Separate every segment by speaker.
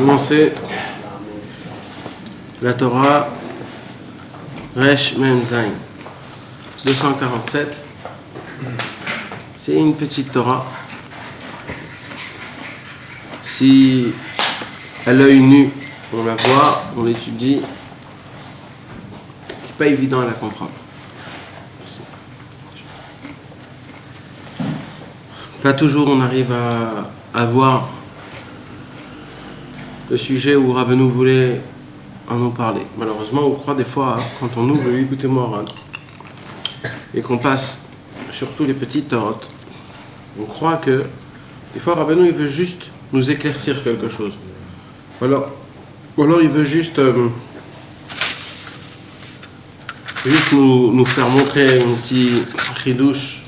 Speaker 1: commencer la Torah Resh Mem Zayin 247. C'est une petite Torah. Si à l'œil nu on la voit, on l'étudie, c'est pas évident à la comprendre. Merci. Pas toujours on arrive à voir le sujet où Rabbeinu voulait en nous parler. Malheureusement, on croit des fois, quand on ouvre le Likutei Moharan et qu'on passe surtout les petites Torot, on croit que des fois Rabbeinu il veut juste nous éclaircir quelque chose. Ou alors il veut juste nous faire montrer un petit chidouche,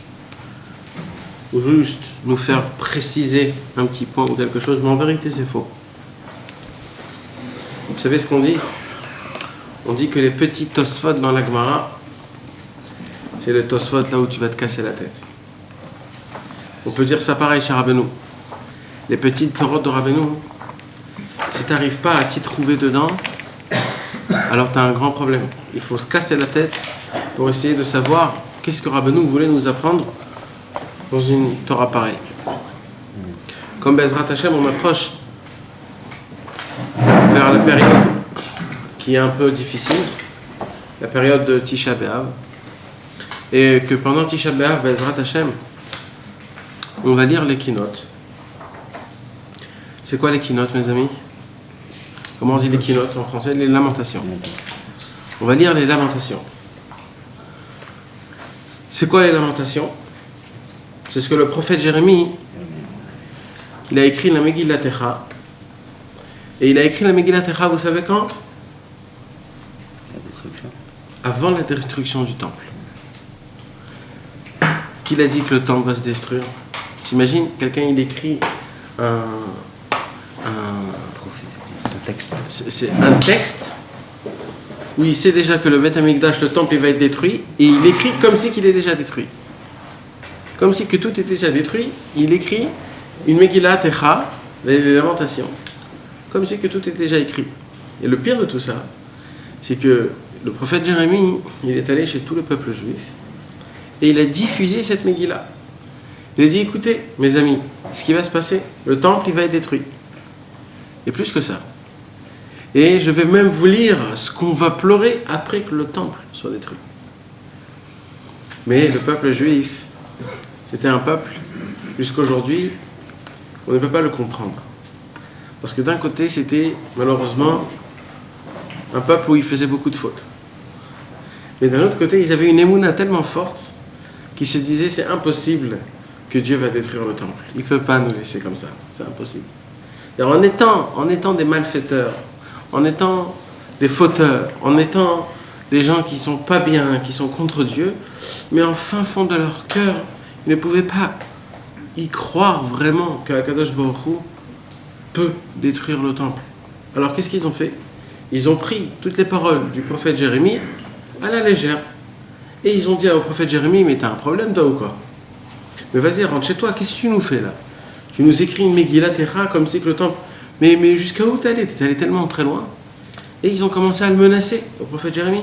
Speaker 1: ou juste nous faire préciser un petit point ou quelque chose, mais en vérité c'est faux. Vous savez ce qu'on dit? On dit que les petits Tosfot dans la Gemara, c'est le Tosfot là où tu vas te casser la tête. On peut dire ça pareil chez Rabbeinu. Les petites Torot de Rabbeinu, si tu n'arrives pas à t'y trouver dedans, alors tu as un grand problème. Il faut se casser la tête pour essayer de savoir qu'est-ce que Rabbeinu voulait nous apprendre dans une Torah pareille. Comme Bezrat Hashem, on approche vers la période qui est un peu difficile, la période de Tisha B'Av, et que pendant Tisha B'Av, Bezrat Hashem, on va lire les keynotes. C'est quoi les keynotes, mes amis? Comment on dit les keynotes en français? Les lamentations. On va lire les lamentations. C'est quoi les lamentations? C'est ce que le prophète Jérémie, il a écrit la Megillat Echa. Et il a écrit la Megillat Echa, vous savez quand? Avant la destruction du temple. Qui l'a dit que le temple va se détruire? T'imagines, quelqu'un il écrit c'est un texte où il sait déjà que le Beth Amikdash, le temple, il va être détruit, et il écrit comme si qu'il est déjà détruit. Comme si que tout est déjà détruit, il écrit une Megillat Echa, les lamentations, comme si que tout est déjà écrit. Et le pire de tout ça, c'est que le prophète Jérémie, il est allé chez tout le peuple juif, et il a diffusé cette Megillah. Il a dit, écoutez, mes amis, ce qui va se passer, le temple, il va être détruit. Et plus que ça. Et je vais même vous lire ce qu'on va pleurer après que le temple soit détruit. Mais le peuple juif, c'était un peuple, jusqu'aujourd'hui, on ne peut pas le comprendre. Parce que d'un côté, c'était malheureusement un peuple où il faisait beaucoup de fautes. Mais d'un autre côté, ils avaient une émouna tellement forte qu'ils se disaient, c'est impossible que Dieu va détruire le temple. Il ne peut pas nous laisser comme ça, c'est impossible. Alors, en étant des malfaiteurs, en étant des fauteurs, en étant des gens qui ne sont pas bien, qui sont contre Dieu, mais en fin fond de leur cœur, ils ne pouvaient pas y croire vraiment qu'Akadosh Baruch Hu peut détruire le temple. Alors qu'est-ce qu'ils ont fait? Ils ont pris toutes les paroles du prophète Jérémie à la légère. Et ils ont dit au prophète Jérémie, mais t'as un problème toi ou quoi? Mais vas-y, rentre chez toi, qu'est-ce que tu nous fais là? Tu nous écris une Megillat Echa comme si que le temple... Mais jusqu'à où t'es allé? T'es allé tellement très loin. Et ils ont commencé à le menacer, au prophète Jérémie.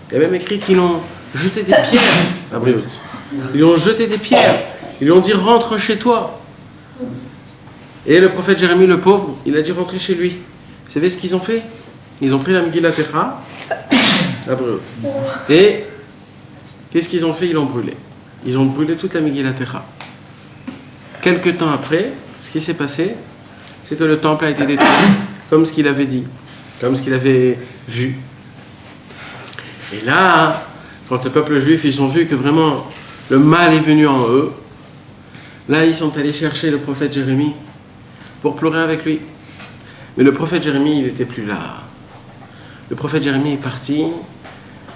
Speaker 1: Il y a même écrit qu'ils l'ont jeté des pierres à Briot. Ils lui ont jeté des pierres. Ils lui ont dit, rentre chez toi. Et le prophète Jérémie, le pauvre, il a dû rentrer chez lui. Vous savez ce qu'ils ont fait? Ils ont pris la Megillat Echa à Briot. Et qu'est-ce qu'ils ont fait? Ils l'ont brûlé. Ils ont brûlé toute la Megillat Echa. Quelque temps après, ce qui s'est passé, c'est que le temple a été détruit, comme ce qu'il avait dit, comme ce qu'il avait vu. Et là, quand le peuple juif, ils ont vu que vraiment le mal est venu en eux, là, ils sont allés chercher le prophète Jérémie pour pleurer avec lui. Mais le prophète Jérémie, il n'était plus là. Le prophète Jérémie est parti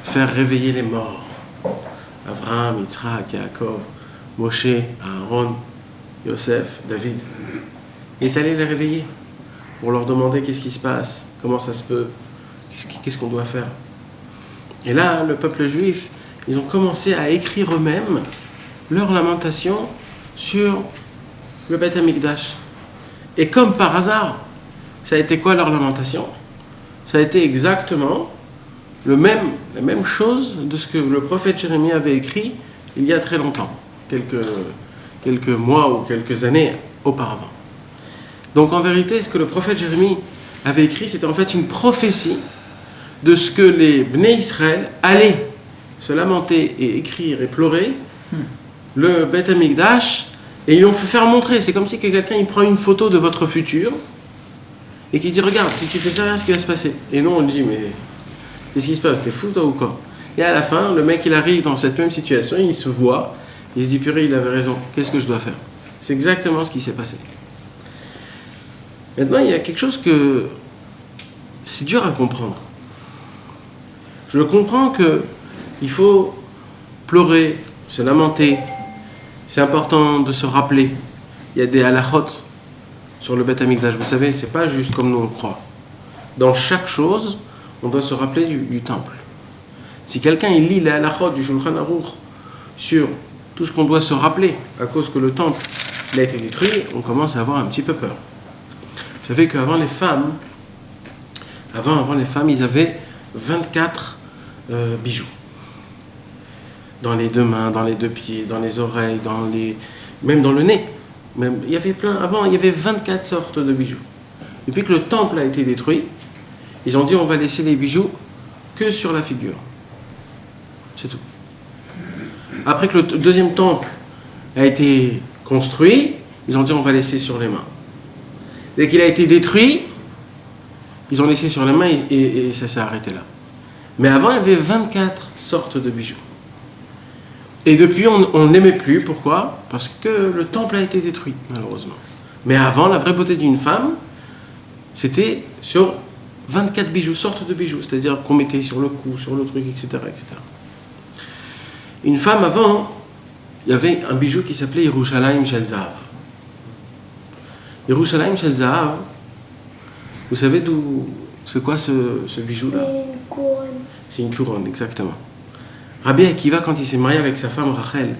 Speaker 1: faire réveiller les morts. Abraham, Yitzhak, Yaakov, Moshe, Aaron, Yosef, David. Il est allé les réveiller pour leur demander qu'est-ce qui se passe, comment ça se peut, qu'est-ce qu'on doit faire. Et là, le peuple juif, ils ont commencé à écrire eux-mêmes leurs lamentations sur le Beth Amikdash. Et comme par hasard, ça a été quoi leur lamentation? Ça a été exactement la même chose de ce que le prophète Jérémie avait écrit il y a très longtemps, quelques mois ou quelques années auparavant. Donc en vérité, ce que le prophète Jérémie avait écrit, c'était en fait une prophétie de ce que les Bnei Israël allaient se lamenter et écrire et pleurer le Beth Amikdash, et ils l'ont fait faire montrer. C'est comme si quelqu'un il prend une photo de votre futur et qui dit regarde, si tu fais ça, regarde ce qui va se passer. Et nous on lui dit mais qu'est-ce qui se passe, t'es fou toi ou quoi? Et à la fin, le mec il arrive dans cette même situation, il se voit, il se dit purée, il avait raison, qu'est-ce que je dois faire? C'est exactement ce qui s'est passé. Maintenant, il y a quelque chose que c'est dur à comprendre. Je comprends qu'il faut pleurer, se lamenter. C'est important de se rappeler. Il y a des halachot sur le Beth Amikdash. Vous savez, c'est pas juste comme nous on croit. Dans chaque chose, on doit se rappeler du temple. Si quelqu'un il lit les halachot du Shulchan Aruch sur tout ce qu'on doit se rappeler à cause que le temple il a été détruit, on commence à avoir un petit peu peur. Vous savez qu'avant les femmes, ils avaient 24 bijoux. Dans les deux mains, dans les deux pieds, dans les oreilles, même dans le nez. Il y avait avant, il y avait 24 sortes de bijoux. Depuis que le temple a été détruit, ils ont dit on va laisser les bijoux que sur la figure. C'est tout. Après que le deuxième temple a été construit, ils ont dit on va laisser sur les mains. Dès qu'il a été détruit, ils ont laissé sur les mains et ça s'est arrêté là. Mais avant, il y avait 24 sortes de bijoux. Et depuis, on n'aimait plus. Pourquoi? Parce que le temple a été détruit, malheureusement. Mais avant, la vraie beauté d'une femme, c'était sur 24 bijoux, sortes de bijoux. C'est-à-dire qu'on mettait sur le cou, sur le truc, etc., etc. Une femme, avant, il y avait un bijou qui s'appelait Yerushalayim Shel Zahav. Yerushalayim Shel Zahav, vous savez c'est quoi ce bijou-là?
Speaker 2: C'est une couronne.
Speaker 1: C'est une couronne, exactement. Rabbi Akiva, quand il s'est marié avec sa femme Rachel,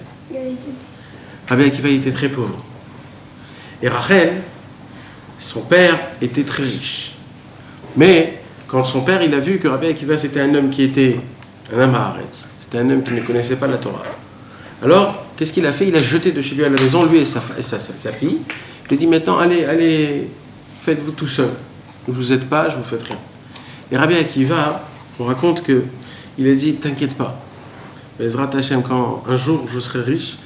Speaker 1: Rabbi Akiva il était très pauvre. Et Rachel, son père était très riche. Mais quand son père il a vu que Rabbi Akiva c'était un homme qui était un Amaharetz, c'était un homme qui ne connaissait pas la Torah. Alors, qu'est-ce qu'il a fait? Il a jeté de chez lui à la maison, lui et sa fille. Il lui a dit maintenant, allez, faites-vous tout seul. Ne vous êtes pas, je ne vous faites rien. Et Rabbi Akiva, on raconte qu'il a dit, t'inquiète pas. Bezrat Hashem, quand un jour je serai riche,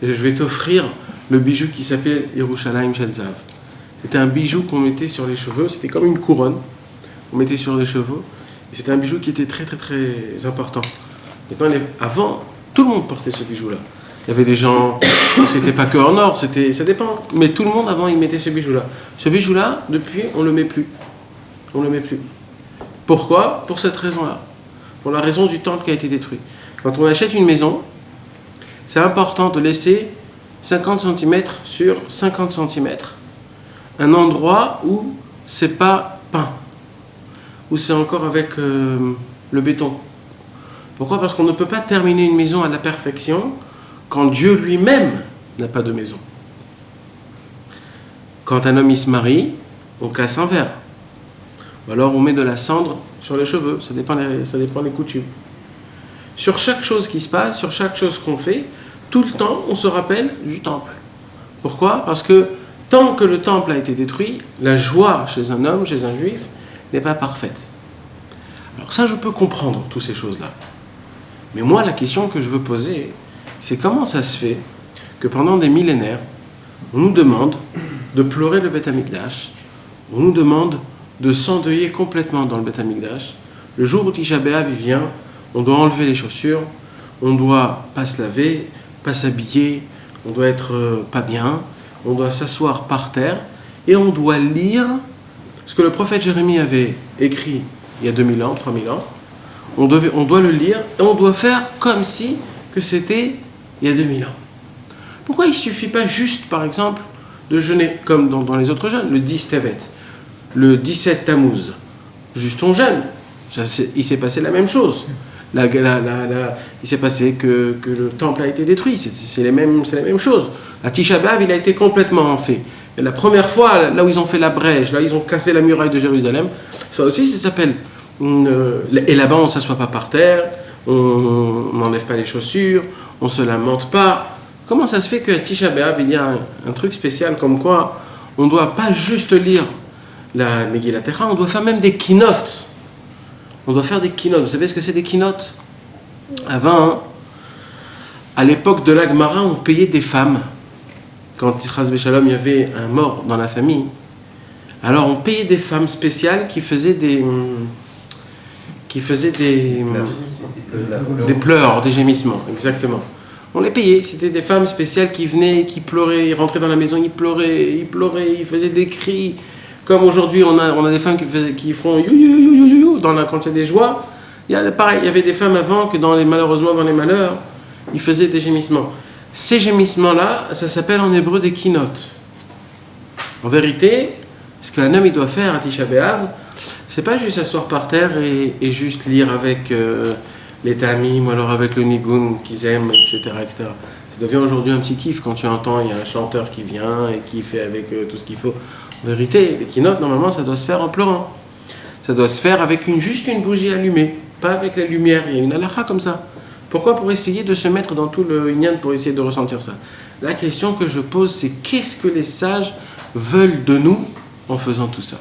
Speaker 1: je vais t'offrir le bijou qui s'appelle Yerushalayim Shel Zahav. C'était un bijou qu'on mettait sur les cheveux, c'était comme une couronne qu'on mettait sur les cheveux. Et c'était un bijou qui était très très très important. Maintenant, avant, tout le monde portait ce bijou-là. Il y avait des gens, c'était pas que en or, ça dépend. Mais tout le monde avant, il mettait ce bijou-là. Ce bijou-là, depuis, on le met plus. On le met plus. Pourquoi? Pour cette raison-là. Pour la raison du temple qui a été détruit. Quand on achète une maison, c'est important de laisser 50 cm sur 50 cm un endroit où c'est pas peint, où c'est encore avec le béton. Pourquoi? Parce qu'on ne peut pas terminer une maison à la perfection quand Dieu lui-même n'a pas de maison. Quand un homme il se marie, on casse un verre. Ou alors on met de la cendre sur les cheveux, ça dépend des coutumes. Sur chaque chose qui se passe, sur chaque chose qu'on fait, tout le temps on se rappelle du temple. Pourquoi? Parce que tant que le temple a été détruit, la joie chez un homme, chez un juif, n'est pas parfaite. Alors ça, je peux comprendre toutes ces choses-là. Mais moi, la question que je veux poser, c'est comment ça se fait que pendant des millénaires, on nous demande de pleurer le Beth Amikdash, on nous demande de s'endeuiller complètement dans le Beth Amikdash. Le jour où Tisha B'Av vient, on doit enlever les chaussures, on ne doit pas se laver, pas s'habiller, on doit être pas bien, on doit s'asseoir par terre et on doit lire ce que le prophète Jérémie avait écrit il y a 2000 ans, 3000 ans. On doit le lire et on doit faire comme si que c'était il y a 2000 ans. Pourquoi il ne suffit pas juste, par exemple, de jeûner comme dans les autres jeûnes, le 10 Tevet, le 17 Tammuz? Juste on jeûne. Il s'est passé la même chose. Il s'est passé que le temple a été détruit. C'est les mêmes choses. À Tisha B'Av, il a été complètement fait. Et la première fois, là où ils ont fait la brèche, là où ils ont cassé la muraille de Jérusalem, ça aussi, ça s'appelle... et là-bas, on ne s'assoit pas par terre, on n'enlève pas les chaussures, on ne se lamente pas. Comment ça se fait qu'à Tisha B'Av, il y a un truc spécial comme quoi on ne doit pas juste lire la Megillat Echa, on doit faire même des keynotes. On doit faire des keynotes. Vous savez ce que c'est des keynotes? Avant, à l'époque de la Gemara, on payait des femmes. Quand Chas v'Shalom, il y avait un mort dans la famille, alors on payait des femmes spéciales qui faisaient des pleurs, des gémissements, exactement. On les payait, c'était des femmes spéciales qui venaient, qui pleuraient, ils rentraient dans la maison, ils pleuraient, ils faisaient des cris. Comme aujourd'hui, on a des femmes qui font you you you you you quand il y a des joies. Il y avait des femmes avant que malheureusement dans les malheurs, ils faisaient des gémissements. Ces gémissements-là, ça s'appelle en hébreu des keynotes. En vérité, ce qu'un homme il doit faire à Tisha B'Av, c'est pas juste s'asseoir par terre et juste lire avec les tamim ou alors avec le nigun qu'ils aiment, etc., etc. Ça devient aujourd'hui un petit kiff quand tu entends, il y a un chanteur qui vient et qui fait avec tout ce qu'il faut. En vérité, les keynotes, normalement, ça doit se faire en pleurant. Ça doit se faire avec juste une bougie allumée, pas avec la lumière. Il y a une halakha comme ça. Pourquoi? Pour essayer de se mettre dans tout le inyan, pour essayer de ressentir ça. La question que je pose, c'est qu'est-ce que les sages veulent de nous en faisant tout ça?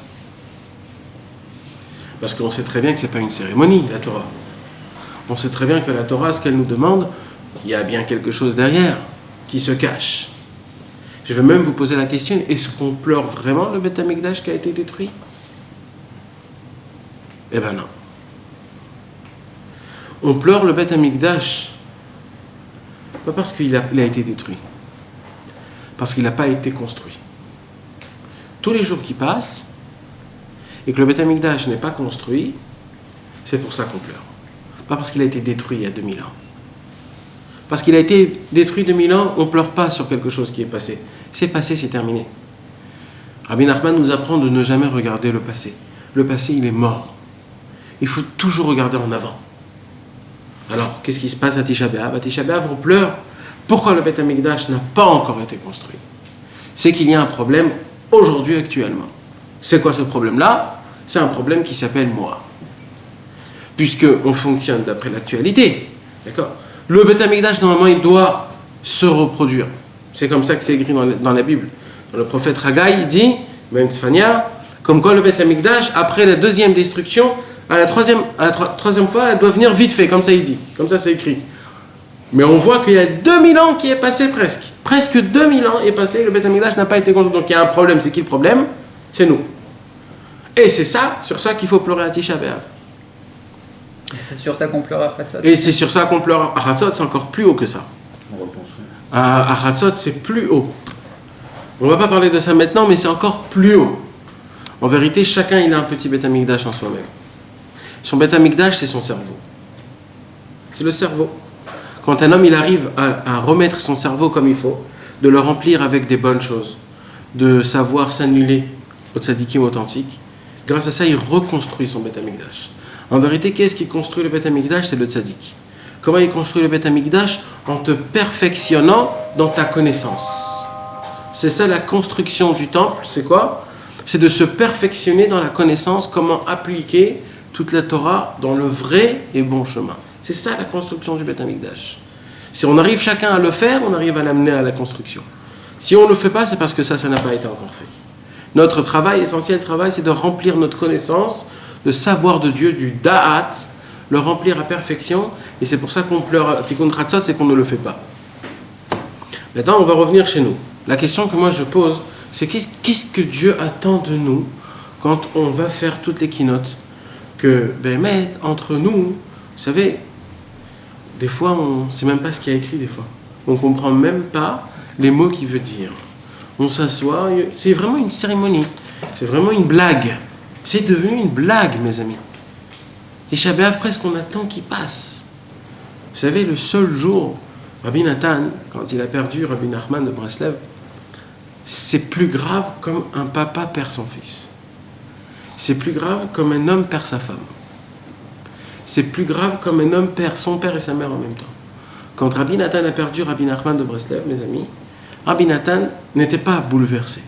Speaker 1: Parce qu'on sait très bien que ce n'est pas une cérémonie, la Torah. On sait très bien que la Torah, ce qu'elle nous demande, il y a bien quelque chose derrière qui se cache. Je vais même vous poser la question, est-ce qu'on pleure vraiment le Beth Amikdash qui a été détruit? Eh bien non. On pleure le Beth Amikdash, pas parce qu'il a été détruit, parce qu'il n'a pas été construit. Tous les jours qui passent, et que le Beth Amikdash n'est pas construit, c'est pour ça qu'on pleure. Pas parce qu'il a été détruit il y a 2000 ans. Parce qu'il a été détruit 2000 ans, on ne pleure pas sur quelque chose qui est passé. C'est passé, c'est terminé. Rabbi Nachman nous apprend de ne jamais regarder le passé. Le passé, il est mort. Il faut toujours regarder en avant. Alors, qu'est-ce qui se passe à Tisha B'Av? À Tisha B'Av, on pleure. Pourquoi le Beth Amikdash n'a pas encore été construit? C'est qu'il y a un problème aujourd'hui, actuellement. C'est quoi ce problème-là? C'est un problème qui s'appelle moi. Puisqu'on fonctionne d'après l'actualité. D'accord? Le Beth Amikdash, normalement, il doit se reproduire. C'est comme ça que c'est écrit dans la Bible. Dans le prophète Haggai, il dit, même Tzfania, comme quoi le Beth Amikdash, après la deuxième destruction, à la troisième fois, elle doit venir vite fait, comme ça il dit. Comme ça c'est écrit. Mais on voit qu'il y a 2000 ans qui est passé presque. Presque 2000 ans est passé, le Beth Amikdash n'a pas été construit. Donc il y a un problème. C'est qui le problème? C'est nous. Et c'est ça, sur ça qu'il faut pleurer à Tisha B'Av.
Speaker 2: Et c'est sur ça qu'on pleure à Hatzot.
Speaker 1: Et c'est sur ça qu'on pleure à Hatzot, c'est encore plus haut que ça. À Hatzot, c'est plus haut. On ne va pas parler de ça maintenant, mais c'est encore plus haut. En vérité, chacun il a un petit Beth Amikdash en soi-même. Son Beth Amikdash, c'est son cerveau. C'est le cerveau. Quand un homme il arrive à remettre son cerveau comme il faut, de le remplir avec des bonnes choses, de savoir s'annuler au tzadikim authentique, grâce à ça, il reconstruit son Beth Amikdash. En vérité, qu'est-ce qui construit le Beth Amikdash? C'est le tzadik. Comment il construit le Beth Amikdash? En te perfectionnant dans ta connaissance. C'est ça la construction du temple, c'est quoi? C'est de se perfectionner dans la connaissance, comment appliquer toute la Torah dans le vrai et bon chemin. C'est ça la construction du Beth Amikdash. Si on arrive chacun à le faire, on arrive à l'amener à la construction. Si on ne le fait pas, c'est parce que ça n'a pas été encore fait. Notre travail, essentiel travail, c'est de remplir notre connaissance, de savoir de Dieu, du da'at, le remplir à perfection, et c'est pour ça qu'on pleure. Tikkun Chatzot, c'est qu'on ne le fait pas. Maintenant, on va revenir chez nous. La question que moi je pose, c'est qu'est-ce que Dieu attend de nous quand on va faire toutes les keynotes? Que, entre nous, vous savez, des fois, on ne sait même pas ce qu'il y a écrit, des fois. On ne comprend même pas les mots qu'il veut dire. On s'assoit, c'est vraiment une cérémonie, c'est vraiment une blague. C'est devenu une blague, mes amis. Tisha B'Av, presque on attend qu'il passe. Vous savez, le seul jour, Rabbi Nathan, quand il a perdu Rabbi Nachman de Breslev, c'est plus grave comme un papa perd son fils. C'est plus grave comme un homme perd sa femme. c'est plus grave comme un homme perd son père et sa mère en même temps. Quand Rabbi Nathan a perdu Rabbi Nachman de Breslev, mes amis, Rabbi Nathan n'était pas bouleversé.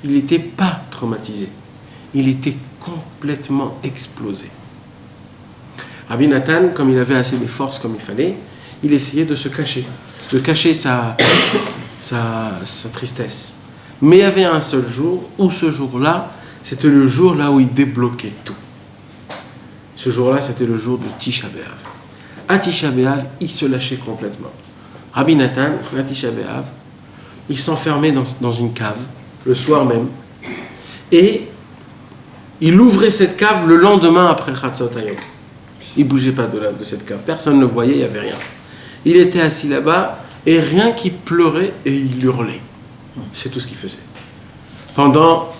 Speaker 1: Il n'était pas traumatisé. Il était complètement explosé. Rabbi Nathan, comme il avait assez de force comme il fallait, il essayait de se cacher, de cacher sa tristesse. Mais il y avait un seul jour où ce jour-là, c'était le jour là où il débloquait tout. Ce jour-là, c'était le jour de Tisha B'Av. À Tisha B'Av, il se lâchait complètement. Rabbi Nathan, à Tisha B'Av, il s'enfermait dans une cave, le soir même, et il ouvrait cette cave le lendemain après Chatzot Hayom. Il ne bougeait pas de cette cave. Personne ne le voyait, il n'y avait rien. Il était assis là-bas, et rien qu'il pleurait et il hurlait. C'est tout ce qu'il faisait. Pendant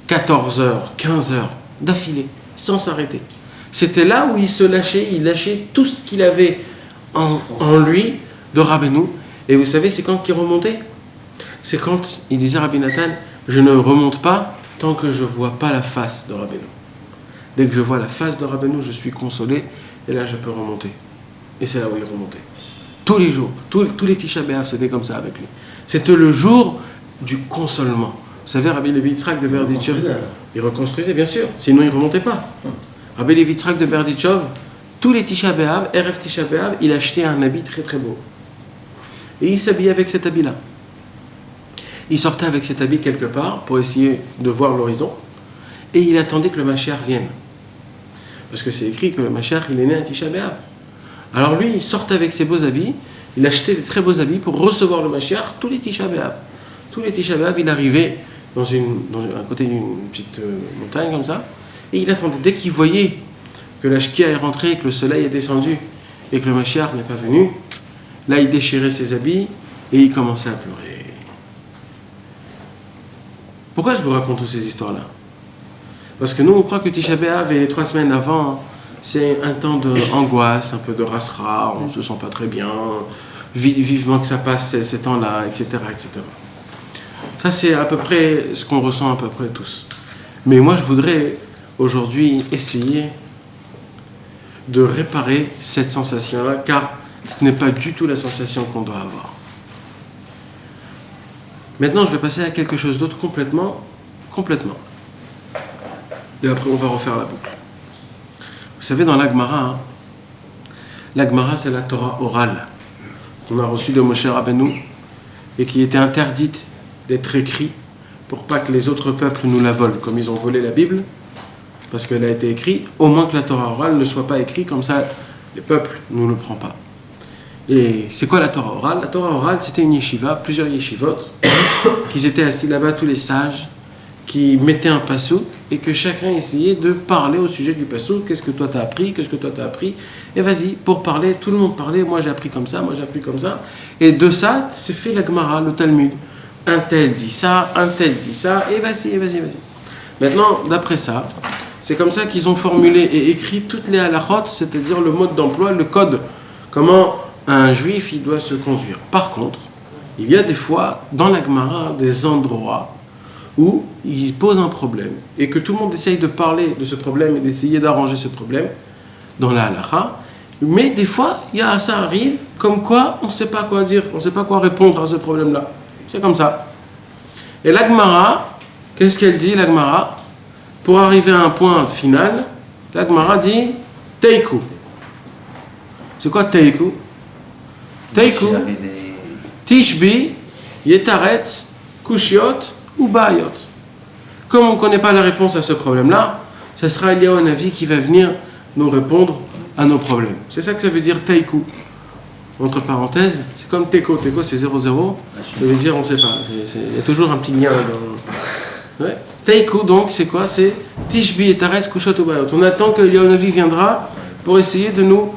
Speaker 1: 14 heures, 15 heures, d'affilée, sans s'arrêter. C'était là où il se lâchait, il lâchait tout ce qu'il avait en lui de Rabbeinu. Et vous savez, c'est quand qu'il remontait? C'est quand il disait à Rabbi Nathan, je ne remonte pas tant que je ne vois pas la face de Rabbeinu. Dès que je vois la face de Rabbeinu, je suis consolé, et là je peux remonter. Et c'est là où il remontait. Tous les jours, tous les Tisha B'Av, c'était comme ça avec lui. C'était le jour du consolement. Vous savez, Rabbi Levi Yitzhak de Berdichov, il reconstruisait, bien sûr, sinon il ne remontait pas. Rabbi Levi Yitzhak de Berdichov, tous les Tisha B'Av, RF Tisha B'Av, il achetait un habit très très beau. Et il s'habillait avec cet habit-là. Il sortait avec cet habit quelque part pour essayer de voir l'horizon. Et il attendait que le Mashiach vienne. Parce que c'est écrit que le Mashiach, il est né à Tisha B'Av. Alors lui, il sortait avec ses beaux habits, il achetait des très beaux habits pour recevoir le Mashiach tous les Tisha B'Av. Tous les Tisha B'Av, il arrivait à côté d'une petite montagne comme ça, et il attendait. Dès qu'il voyait que la Shkia est rentrée, que le soleil est descendu, et que le Mashiach n'est pas venu, là il déchirait ses habits, et il commençait à pleurer. Pourquoi je vous raconte toutes ces histoires-là? Parce que nous, on croit que Tisha B'Av et les 3 semaines avant, c'est un temps d'angoisse, un peu de rasra, on ne se sent pas très bien, vivement que ça passe ces temps-là, etc., etc. Ça, c'est à peu près ce qu'on ressent à peu près tous. Mais moi, je voudrais aujourd'hui essayer de réparer cette sensation-là, car ce n'est pas du tout la sensation qu'on doit avoir. Maintenant, je vais passer à quelque chose d'autre complètement. Et après, on va refaire la boucle. Vous savez, dans l'Agmara, l'Agmara, c'est la Torah orale qu'on a reçue de Moshe Rabbeinu et qui était interdite d'être écrite pour pas que les autres peuples nous la volent, comme ils ont volé la Bible, parce qu'elle a été écrite, au moins que la Torah orale ne soit pas écrite, comme ça, les peuples ne nous le prennent pas. Et c'est quoi la Torah orale? La Torah orale, c'était une yeshiva, plusieurs yeshivot, qui étaient assis là-bas, tous les sages, qui mettaient un passouk, et que chacun essayait de parler au sujet du passouk. Qu'est-ce que toi t'as appris? Qu'est-ce que toi t'as appris? Et vas-y, pour parler, tout le monde parlait, moi j'ai appris comme ça, moi j'ai appris comme ça. Et de ça, c'est fait la Gemara, le Talmud. Un tel dit ça, un tel dit ça, et vas-y. Maintenant, d'après ça, c'est comme ça qu'ils ont formulé et écrit toutes les halachot, c'est-à-dire le mode d'emploi, le code, comment un juif il doit se conduire. Par contre, il y a des fois, dans la Gemara, des endroits où il pose un problème et que tout le monde essaye de parler de ce problème et d'essayer d'arranger ce problème dans la halakha, mais des fois, ça arrive comme quoi on ne sait pas quoi dire, on ne sait pas quoi répondre à ce problème-là. C'est comme ça. Et la Gemara, qu'est-ce qu'elle dit, la Gemara? Pour arriver à un point final, la Gemara dit Teiku. C'est quoi Teiku? Teiku, Tishbi, Yetaretz, Kushiot, ou Bayot. Comme on ne connaît pas la réponse à ce problème-là, ce sera Eliyahu Hanavi qui va venir nous répondre à nos problèmes. C'est ça que ça veut dire Teiku. Entre parenthèses, c'est comme Teko. Teko, c'est 0,0. Ça veut dire on ne sait pas. Il y a toujours un petit lien. Ouais. Teiku, donc, c'est quoi? C'est Tishbi et Taretz Kushot ou Bayot. On attend que Eliyahu Hanavi viendra pour essayer de nous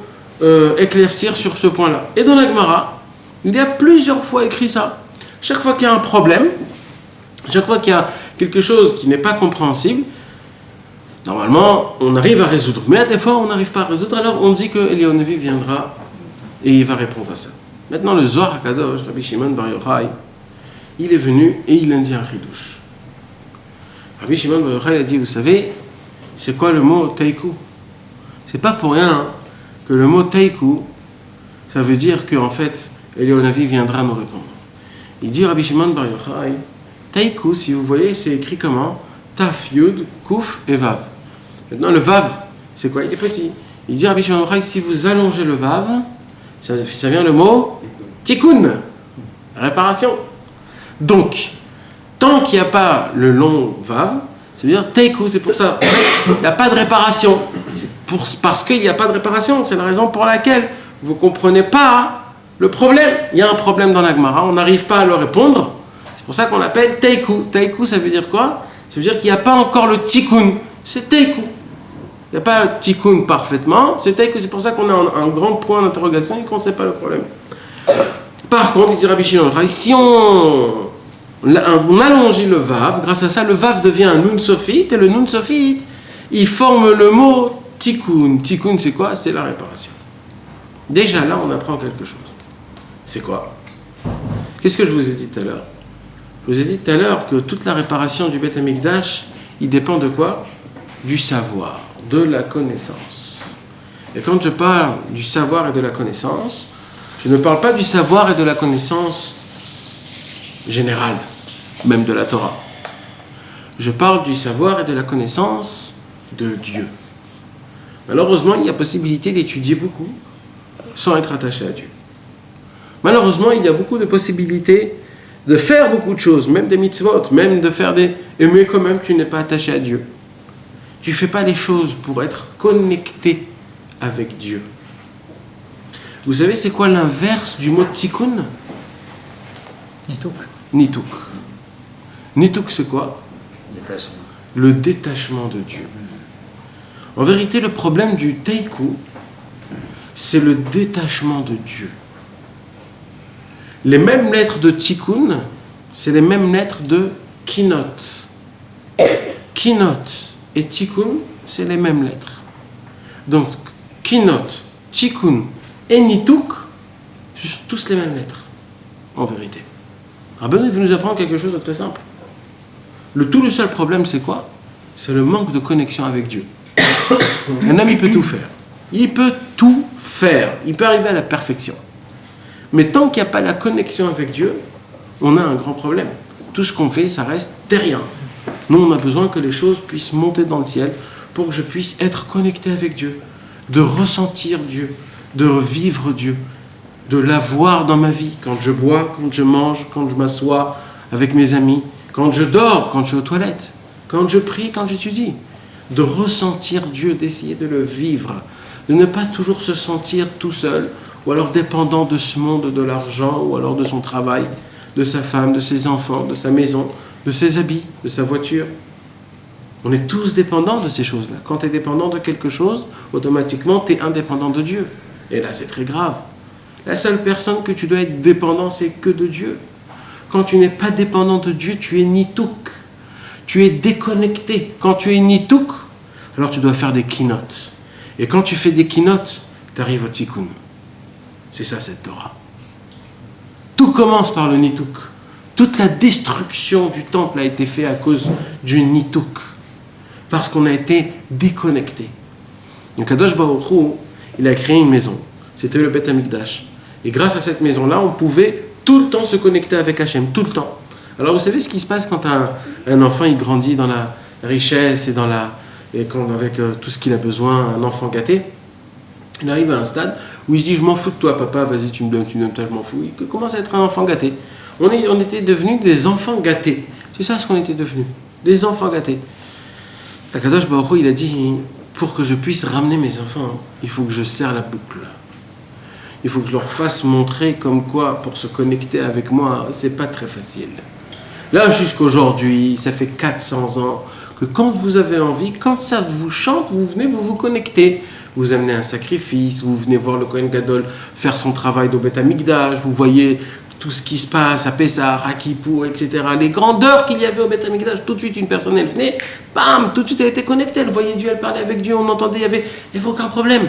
Speaker 1: éclaircir sur ce point-là. Et dans la Gemara, il y a plusieurs fois écrit ça. Chaque fois qu'il y a un problème, chaque fois qu'il y a quelque chose qui n'est pas compréhensible, normalement, on arrive à résoudre. Mais à des fois, on n'arrive pas à résoudre, alors on dit que Eliyahu Hanavi viendra et il va répondre à ça. Maintenant, le Zohar HaKadosh, Rabbi Shimon Bar Yochai, il est venu et il a dit un chidouche. Rabbi Shimon Bar Yochai a dit, vous savez, c'est quoi le mot Teiku? C'est pas pour rien hein, que le mot teiku, ça veut dire qu'en fait, Elionavi viendra nous répondre. Il dit Rabbi Shimon Bar Yochai, teiku, si vous voyez, c'est écrit comment? Taf, Yud, Kuf et Vav. Maintenant, le Vav, c'est quoi? Il est petit. Il dit Rabbi Shimon Bar Yochai, si vous allongez le Vav, ça vient le mot tikkun, réparation. Donc, tant qu'il n'y a pas le long Vav, ça veut dire teiku, c'est pour ça. Il n'y a pas de réparation. Parce qu'il n'y a pas de réparation. C'est la raison pour laquelle vous ne comprenez pas le problème. Il y a un problème dans la Gemara, on n'arrive pas à le répondre. C'est pour ça qu'on l'appelle teiku. Teiku, ça veut dire quoi? Ça veut dire qu'il n'y a pas encore le tikkun. C'est teiku. Il n'y a pas le tikkun parfaitement. C'est teiku. C'est pour ça qu'on a un grand point d'interrogation et qu'on ne sait pas le problème. Par contre, il dit Rabbi Shimon, si on allonge le Vav, grâce à ça, le Vav devient un Nun Sophite, et le Nun Sophite, il forme le mot Tikkun. Tikkun, c'est quoi? C'est la réparation. Déjà là, on apprend quelque chose. C'est quoi? Qu'est-ce que je vous ai dit tout à l'heure? Je vous ai dit tout à l'heure que toute la réparation du Beth Amikdash, il dépend de quoi? Du savoir, de la connaissance. Et quand je parle du savoir et de la connaissance, je ne parle pas du savoir et de la connaissance générale, même de la Torah. Je parle du savoir et de la connaissance de Dieu. Malheureusement, il y a possibilité d'étudier beaucoup sans être attaché à Dieu. Malheureusement, il y a beaucoup de possibilités de faire beaucoup de choses, même des mitzvot, même de faire des... Mais quand même, tu n'es pas attaché à Dieu. Tu ne fais pas les choses pour être connecté avec Dieu. Vous savez, c'est quoi l'inverse du mot tikkun?
Speaker 2: Nituk.
Speaker 1: Nituk. Nituk, c'est quoi?
Speaker 2: Détachement.
Speaker 1: Le détachement de Dieu. En vérité, le problème du teiku, c'est le détachement de Dieu. Les mêmes lettres de tikkun, c'est les mêmes lettres de kinot. Kinot et tikkun, c'est les mêmes lettres. Donc, kinot, tikkun et nituk, ce sont tous les mêmes lettres, en vérité. Rabbeinu veut nous apprendre quelque chose de très simple. Tout le seul problème, c'est quoi? C'est le manque de connexion avec Dieu. Un homme, il peut tout faire. Il peut tout faire. Il peut arriver à la perfection. Mais tant qu'il n'y a pas la connexion avec Dieu, on a un grand problème. Tout ce qu'on fait, ça reste terrien. Nous, on a besoin que les choses puissent monter dans le ciel pour que je puisse être connecté avec Dieu, de ressentir Dieu, de vivre Dieu, de l'avoir dans ma vie, quand je bois, quand je mange, quand je m'assois avec mes amis, quand je dors, quand je suis aux toilettes, quand je prie, quand j'étudie. De ressentir Dieu, d'essayer de le vivre, de ne pas toujours se sentir tout seul, ou alors dépendant de ce monde, de l'argent, ou alors de son travail, de sa femme, de ses enfants, de sa maison, de ses habits, de sa voiture. On est tous dépendants de ces choses-là. Quand tu es dépendant de quelque chose, automatiquement, tu es indépendant de Dieu. Et là, c'est très grave. La seule personne que tu dois être dépendant, c'est que de Dieu. Quand tu n'es pas dépendant de Dieu, tu es nituk. Tu es déconnecté. Quand tu es nituk, alors tu dois faire des kinotes. Et quand tu fais des kinotes, tu arrives au tikkun. C'est ça, cette Torah. Tout commence par le nituk. Toute la destruction du temple a été faite à cause du nituk. Parce qu'on a été déconnecté. Donc Kadosh Baruch Hu, il a créé une maison. C'était le Beth Amikdash. Et grâce à cette maison-là, on pouvait tout le temps se connecter avec Hachem, tout le temps. Alors vous savez ce qui se passe quand un enfant il grandit dans la richesse et quand avec tout ce qu'il a besoin, un enfant gâté, il arrive à un stade où il se dit je m'en fous de toi papa, vas-y tu me donnes, je m'en fous. Il commence à être un enfant gâté. On était devenus des enfants gâtés. C'est ça ce qu'on était devenus, des enfants gâtés. Akadosh Baruch Hu, il a dit pour que je puisse ramener mes enfants, il faut que je serre la boucle. Il faut que je leur fasse montrer comme quoi, pour se connecter avec moi, c'est pas très facile. Là, jusqu'aujourd'hui, ça fait 400 ans que quand vous avez envie, quand ça vous chante, vous venez, vous connectez. Vous amenez un sacrifice, vous venez voir le Kohen Gadol faire son travail au Beth Amikdash, vous voyez tout ce qui se passe à Pessah, à Kippour, etc. Les grandeurs qu'il y avait au Beth Amikdash, tout de suite, une personne, elle venait, bam, tout de suite, elle était connectée, elle voyait Dieu, elle parlait avec Dieu, on entendait, il n'y avait aucun problème.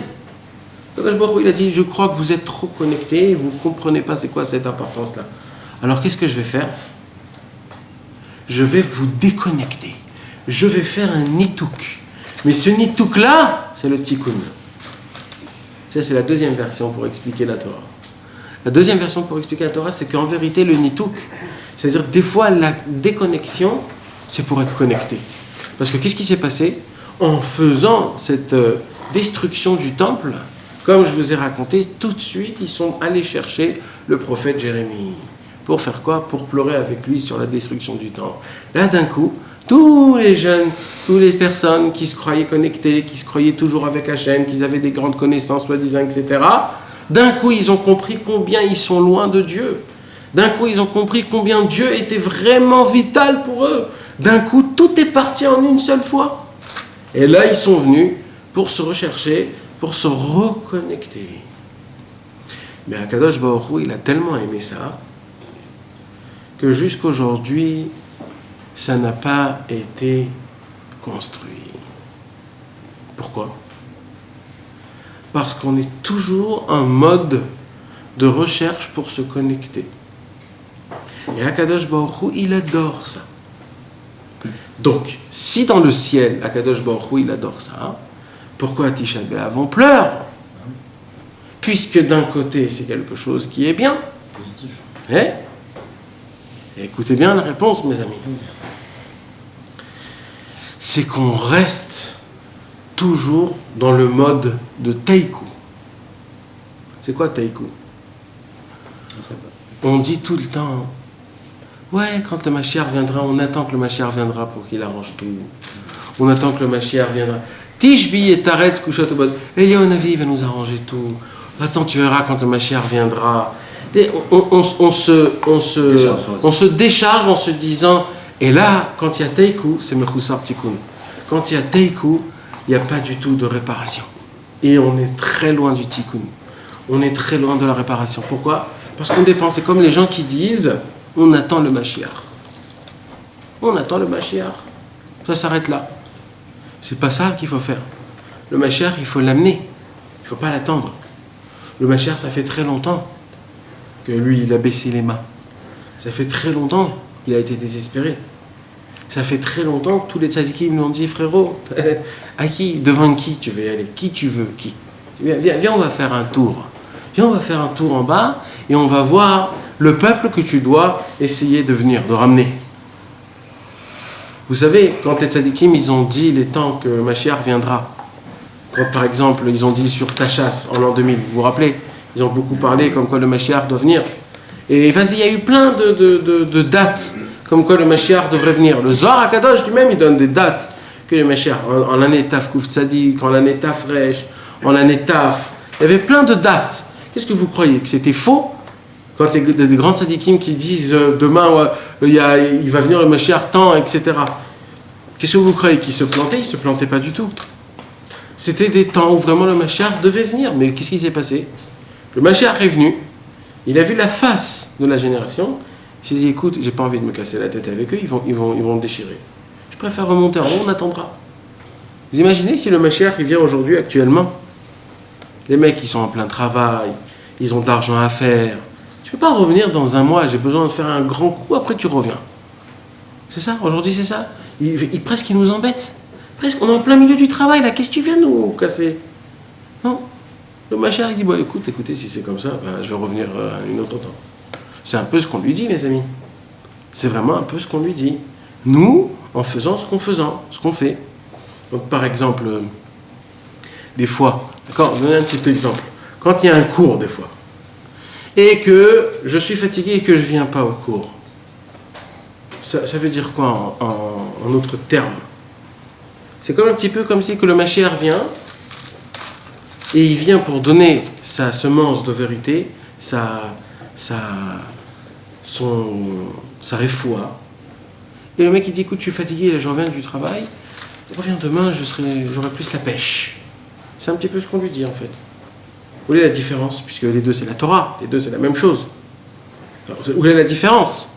Speaker 1: Il a dit, je crois que vous êtes trop connectés, vous ne comprenez pas c'est quoi cette importance-là. Alors qu'est-ce que je vais faire? Je vais vous déconnecter. Je vais faire un nituk. Mais ce nituk-là, c'est le tikkun. Ça, c'est la deuxième version pour expliquer la Torah. La deuxième version pour expliquer la Torah, c'est qu'en vérité, le nituk, c'est-à-dire des fois la déconnexion, c'est pour être connecté. Parce que qu'est-ce qui s'est passé? En faisant cette destruction du temple, comme je vous ai raconté, tout de suite, ils sont allés chercher le prophète Jérémie. Pour faire quoi? Pour pleurer avec lui sur la destruction du temple. Là, d'un coup, tous les jeunes, toutes les personnes qui se croyaient connectées, qui se croyaient toujours avec Hachem, qui avaient des grandes connaissances, soi-disant, etc., d'un coup, ils ont compris combien ils sont loin de Dieu. D'un coup, ils ont compris combien Dieu était vraiment vital pour eux. D'un coup, tout est parti en une seule fois. Et là, ils sont venus pour se rechercher, pour se reconnecter. Mais Akadosh Baruch Hu, il a tellement aimé ça, que jusqu'aujourd'hui, ça n'a pas été construit. Pourquoi? Parce qu'on est toujours en mode de recherche pour se connecter. Et Akadosh Baruch Hu, il adore ça. Donc, si dans le ciel, Akadosh Baruch Hu, il adore ça, pourquoi Tisha B'Av on pleure? Puisque d'un côté, c'est quelque chose qui est bien.
Speaker 2: Positif.
Speaker 1: Écoutez bien la réponse, mes amis. C'est qu'on reste toujours dans le mode de Teiku. C'est quoi Teiku? On dit tout le temps, ouais, quand le Mashiach viendra, on attend que le Mashiach viendra pour qu'il arrange tout. On attend que le Mashiach viendra. Tishbi et Taretz Kushat Obod. Eliyahu va nous arranger tout. Attends, tu verras quand le Mashiach viendra. Et on se décharge en se disant, et là, quand il y a Teiku, c'est Mechusar Tikkun. Quand il y a Teiku, il n'y a pas du tout de réparation. Et on est très loin du Tikkun. On est très loin de la réparation. Pourquoi? Parce qu'on dépense. C'est comme les gens qui disent, on attend le Mashiach. On attend le Mashiach. Ça s'arrête là. C'est pas ça qu'il faut faire. Le Mashiach, il faut l'amener. Il ne faut pas l'attendre. Le Mashiach, ça fait très longtemps que lui, il a baissé les mains. Ça fait très longtemps qu'il a été désespéré. Ça fait très longtemps que tous les tzadikim lui ont dit, frérot, à qui, devant qui tu veux y aller? Qui tu veux? Qui? Viens, on va faire un tour. Viens, on va faire un tour en bas et on va voir le peuple que tu dois essayer de venir, de ramener. Vous savez, quand les tzadikim, ils ont dit les temps que Mashiach viendra, quand par exemple, ils ont dit sur Tachas en l'an 2000, vous vous rappelez? Ils ont beaucoup parlé comme quoi le Mashiach doit venir. Et vas-y, il y a eu plein de dates comme quoi le Mashiach devrait venir. Le Zohar HaKadosh lui-même, il donne des dates que le Mashiach, en l'année Taf Kuf Tzadik, en l'année Taf Resh, en l'année Taf. Il y avait plein de dates. Qu'est-ce que vous croyez? Que c'était faux? Quand il y a des grands tzadikim qui disent demain, il va venir le Mashiach tant, etc. Qu'est-ce que vous croyez? Qu'ils se plantaient? Ils ne se plantaient pas du tout. C'était des temps où vraiment le Mashiach devait venir. Mais qu'est-ce qui s'est passé? Le Mashiach est venu, il a vu la face de la génération, il s'est dit, écoute, j'ai pas envie de me casser la tête avec eux, ils vont me déchirer. Je préfère remonter en haut, on attendra. Vous imaginez si le Mashiach il vient aujourd'hui, actuellement? Les mecs, ils sont en plein travail, ils ont de l'argent à faire. Tu peux pas revenir dans un mois, j'ai besoin de faire un grand coup, après tu reviens. C'est ça, aujourd'hui c'est ça. Presque ils nous embêtent. Presque, on est en plein milieu du travail, là, qu'est-ce que tu viens nous casser? Non. Le Mashiach, il dit, bon, écoutez, si c'est comme ça, je vais revenir à une autre temps. C'est un peu ce qu'on lui dit, mes amis. C'est vraiment un peu ce qu'on lui dit. Nous, en faisant ce qu'on fait. Donc, par exemple, des fois, d'accord, je vais donner un petit exemple. Quand il y a un cours, des fois, et que je suis fatigué et que je ne viens pas au cours, ça veut dire quoi en autres termes? C'est comme un petit peu comme si que le Mashiach vient, et il vient pour donner sa semence de vérité, sa réfoua. Et le mec il dit, écoute, je suis fatigué, là, je reviens du travail, je reviens demain, j'aurai plus la pêche. C'est un petit peu ce qu'on lui dit en fait. Où est la différence? Puisque les deux c'est la Torah, les deux c'est la même chose. Alors, où est la différence?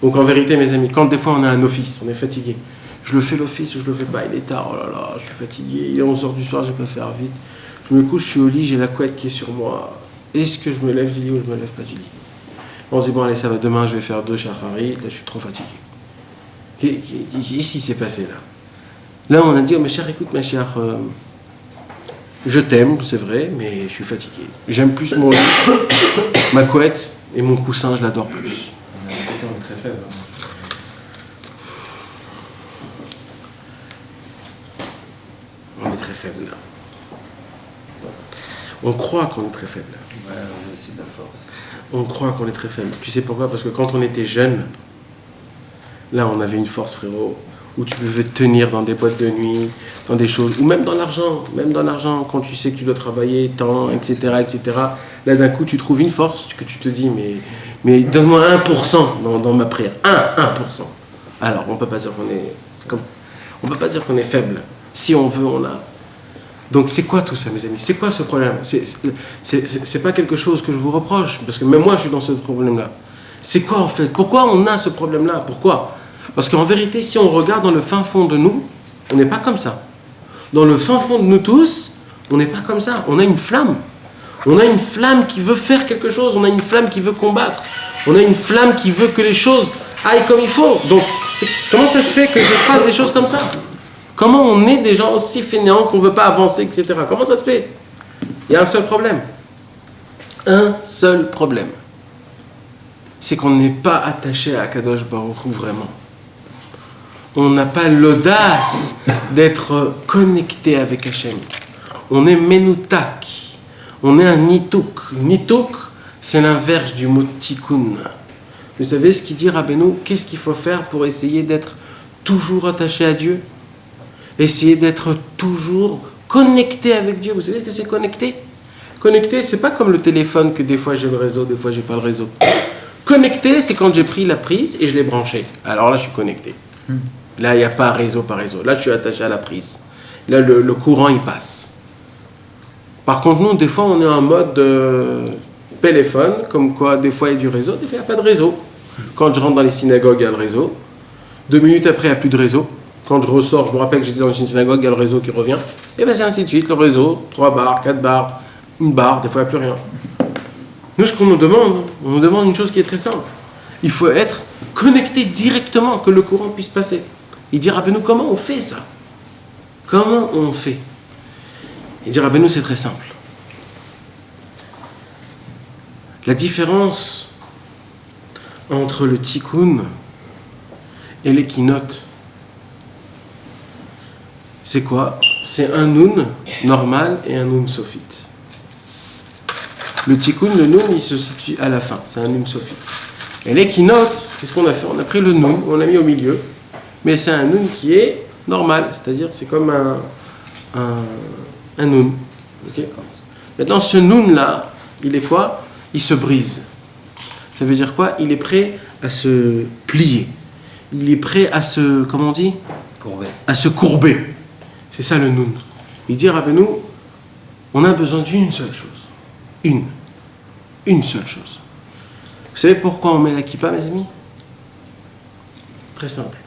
Speaker 1: Donc en vérité, mes amis, quand des fois on a un office, on est fatigué, je le fais l'office ou je le fais pas, il est tard, oh là là, je suis fatigué, il est 11h du soir, je peux faire vite. Je me couche, je suis au lit, j'ai la couette qui est sur moi. Est-ce que je me lève du lit ou je me lève pas du lit? On se dit, bon allez, ça va, demain je vais faire 2 shacharit, là je suis trop fatigué. Qu'est-ce qui s'est passé là? Là on a dit, oh ma chère, écoute ma chère, Je t'aime, c'est vrai, mais je suis fatigué. J'aime plus mon lit, ma couette et mon coussin, je l'adore plus.
Speaker 2: On est très faible.
Speaker 1: On est très faible. On croit qu'on est très faible.
Speaker 2: Ouais, on a aussi de la force.
Speaker 1: On croit qu'on est très faible. Tu sais pourquoi? Parce que quand on était jeune, là on avait une force, frérot, où tu pouvais tenir dans des boîtes de nuit, dans des choses, ou même dans l'argent, quand tu sais que tu dois travailler, temps, etc., etc. Là d'un coup tu trouves une force que tu te dis, mais donne-moi 1% dans ma prière. 1%. Alors on peut pas dire qu'on est, on peut pas dire qu'on est faible. Si on veut, on a. Donc c'est quoi tout ça, mes amis? C'est quoi ce problème? C'est pas quelque chose que je vous reproche, parce que même moi je suis dans ce problème-là. C'est quoi en fait? Pourquoi on a ce problème-là? Pourquoi? Parce qu'en vérité, si on regarde dans le fin fond de nous, on n'est pas comme ça. Dans le fin fond de nous tous, on n'est pas comme ça. On a une flamme. On a une flamme qui veut faire quelque chose. On a une flamme qui veut combattre. On a une flamme qui veut que les choses aillent comme il faut. Donc, comment ça se fait que se passe des choses comme ça? Comment on est des gens aussi fainéants qu'on ne veut pas avancer, etc. Comment ça se fait? Il y a un seul problème. Un seul problème. C'est qu'on n'est pas attaché à Kadosh Baruch Hu vraiment. On n'a pas l'audace d'être connecté avec Hachem. On est menutak. On est un nituk. Nituk, c'est l'inverse du mot tikkun. Vous savez ce qu'il dit Rabbeinu? Qu'est-ce qu'il faut faire pour essayer d'être toujours attaché à Dieu? Essayer d'être toujours connecté avec Dieu. Vous savez ce que c'est connecté? Connecté, c'est pas comme le téléphone que des fois j'ai le réseau, des fois j'ai pas le réseau. Connecté, c'est quand j'ai pris la prise et je l'ai branché. Alors là, je suis connecté. Là, il n'y a pas réseau par réseau. Là, je suis attaché à la prise. Là, le courant, il passe. Par contre, nous, des fois, on est en mode téléphone, comme quoi, des fois, il y a du réseau, des fois, il n'y a pas de réseau. Quand je rentre dans les synagogues, il y a le réseau. 2 minutes après, il n'y a plus de réseau. Quand je ressors, je me rappelle que j'étais dans une synagogue, il y a le réseau qui revient. Et bien, c'est ainsi de suite. Le réseau, 3 barres, 4 barres, 1 barre, des fois, il n'y a plus rien. Nous, ce qu'on nous demande, on nous demande une chose qui est très simple. Il faut être connecté directement, que le courant puisse passer. Il dit, Rabbeinu, comment on fait ça? Comment on fait? Il dit, Rabbeinu, c'est très simple. La différence entre le tikkun et l'équinote, c'est quoi? C'est un nun normal et un nun sophite. Le tikkun, le nun, il se situe à la fin. C'est un nun sophite. Et l'équinote, qu'est-ce qu'on a fait? On a pris le nun, on l'a mis au milieu. Mais c'est un nun qui est normal. C'est-à-dire, c'est comme un nun. Okay? Maintenant, ce nun-là, il est quoi? Il se brise. Ça veut dire quoi? Il est prêt à se plier. Il est prêt à se, comment on dit?
Speaker 2: Courber.
Speaker 1: À se courber. C'est ça le nun. Il dit, Rabbeinu, on a besoin d'une seule chose. Une seule chose. Vous savez pourquoi on met la kippa, mes amis? Très simple.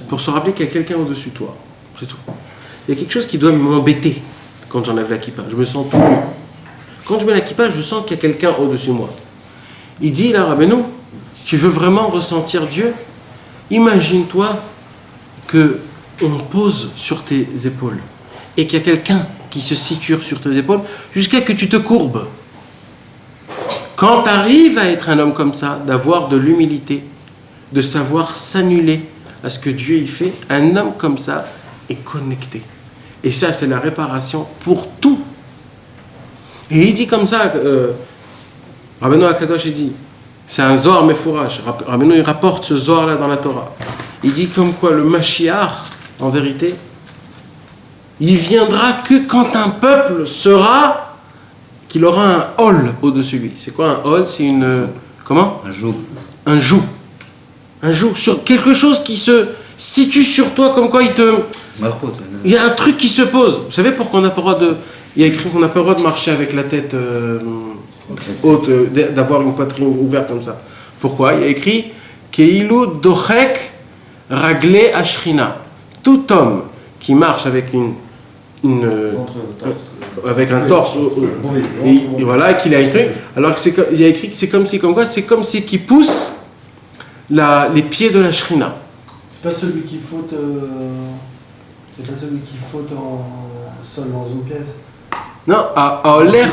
Speaker 1: Pour se rappeler qu'il y a quelqu'un au-dessus de toi. C'est tout. Il y a quelque chose qui doit m'embêter quand j'enlève la kippa. Je me sens tout nu. Quand je mets la kippa, je sens qu'il y a quelqu'un au-dessus de moi. Il dit là, Rabbeinu, tu veux vraiment ressentir Dieu? Imagine-toi que on pose sur tes épaules et qu'il y a quelqu'un qui se situe sur tes épaules jusqu'à que tu te courbes. Quand tu arrives à être un homme comme ça, d'avoir de l'humilité, de savoir s'annuler à ce que Dieu y fait, un homme comme ça est connecté. Et ça, c'est la réparation pour tout. Et il dit comme ça, Rabbeinu Akadosh, il dit, c'est un Zohar Mefourash. Rabbeinu, il rapporte ce Zohar-là dans la Torah. Il dit comme quoi le Mashiach, en vérité, il viendra que quand un peuple sera, qu'il aura un hol au-dessus de lui. C'est quoi un hol? C'est une... Comment?
Speaker 2: Un joug.
Speaker 1: Un joug. Un joug sur quelque chose qui se situe sur toi, comme quoi il te... Il y a un truc qui se pose. Vous savez pourquoi on n'a pas le droit de... Il y a écrit qu'on n'a pas le droit de marcher avec la tête haute, d'avoir une poitrine ouverte comme ça. Pourquoi? Il y a écrit Keilu dochek raglé ashrina. Tout homme qui marche avec avec un torse et voilà, qu'il a écrit, alors il y a écrit que c'est comme si, comme quoi, c'est comme si qui pousse les pieds de la shrina.
Speaker 3: C'est pas celui qui faute. C'est pas celui qui faute en sol dans une pièce.
Speaker 1: Non, Aoler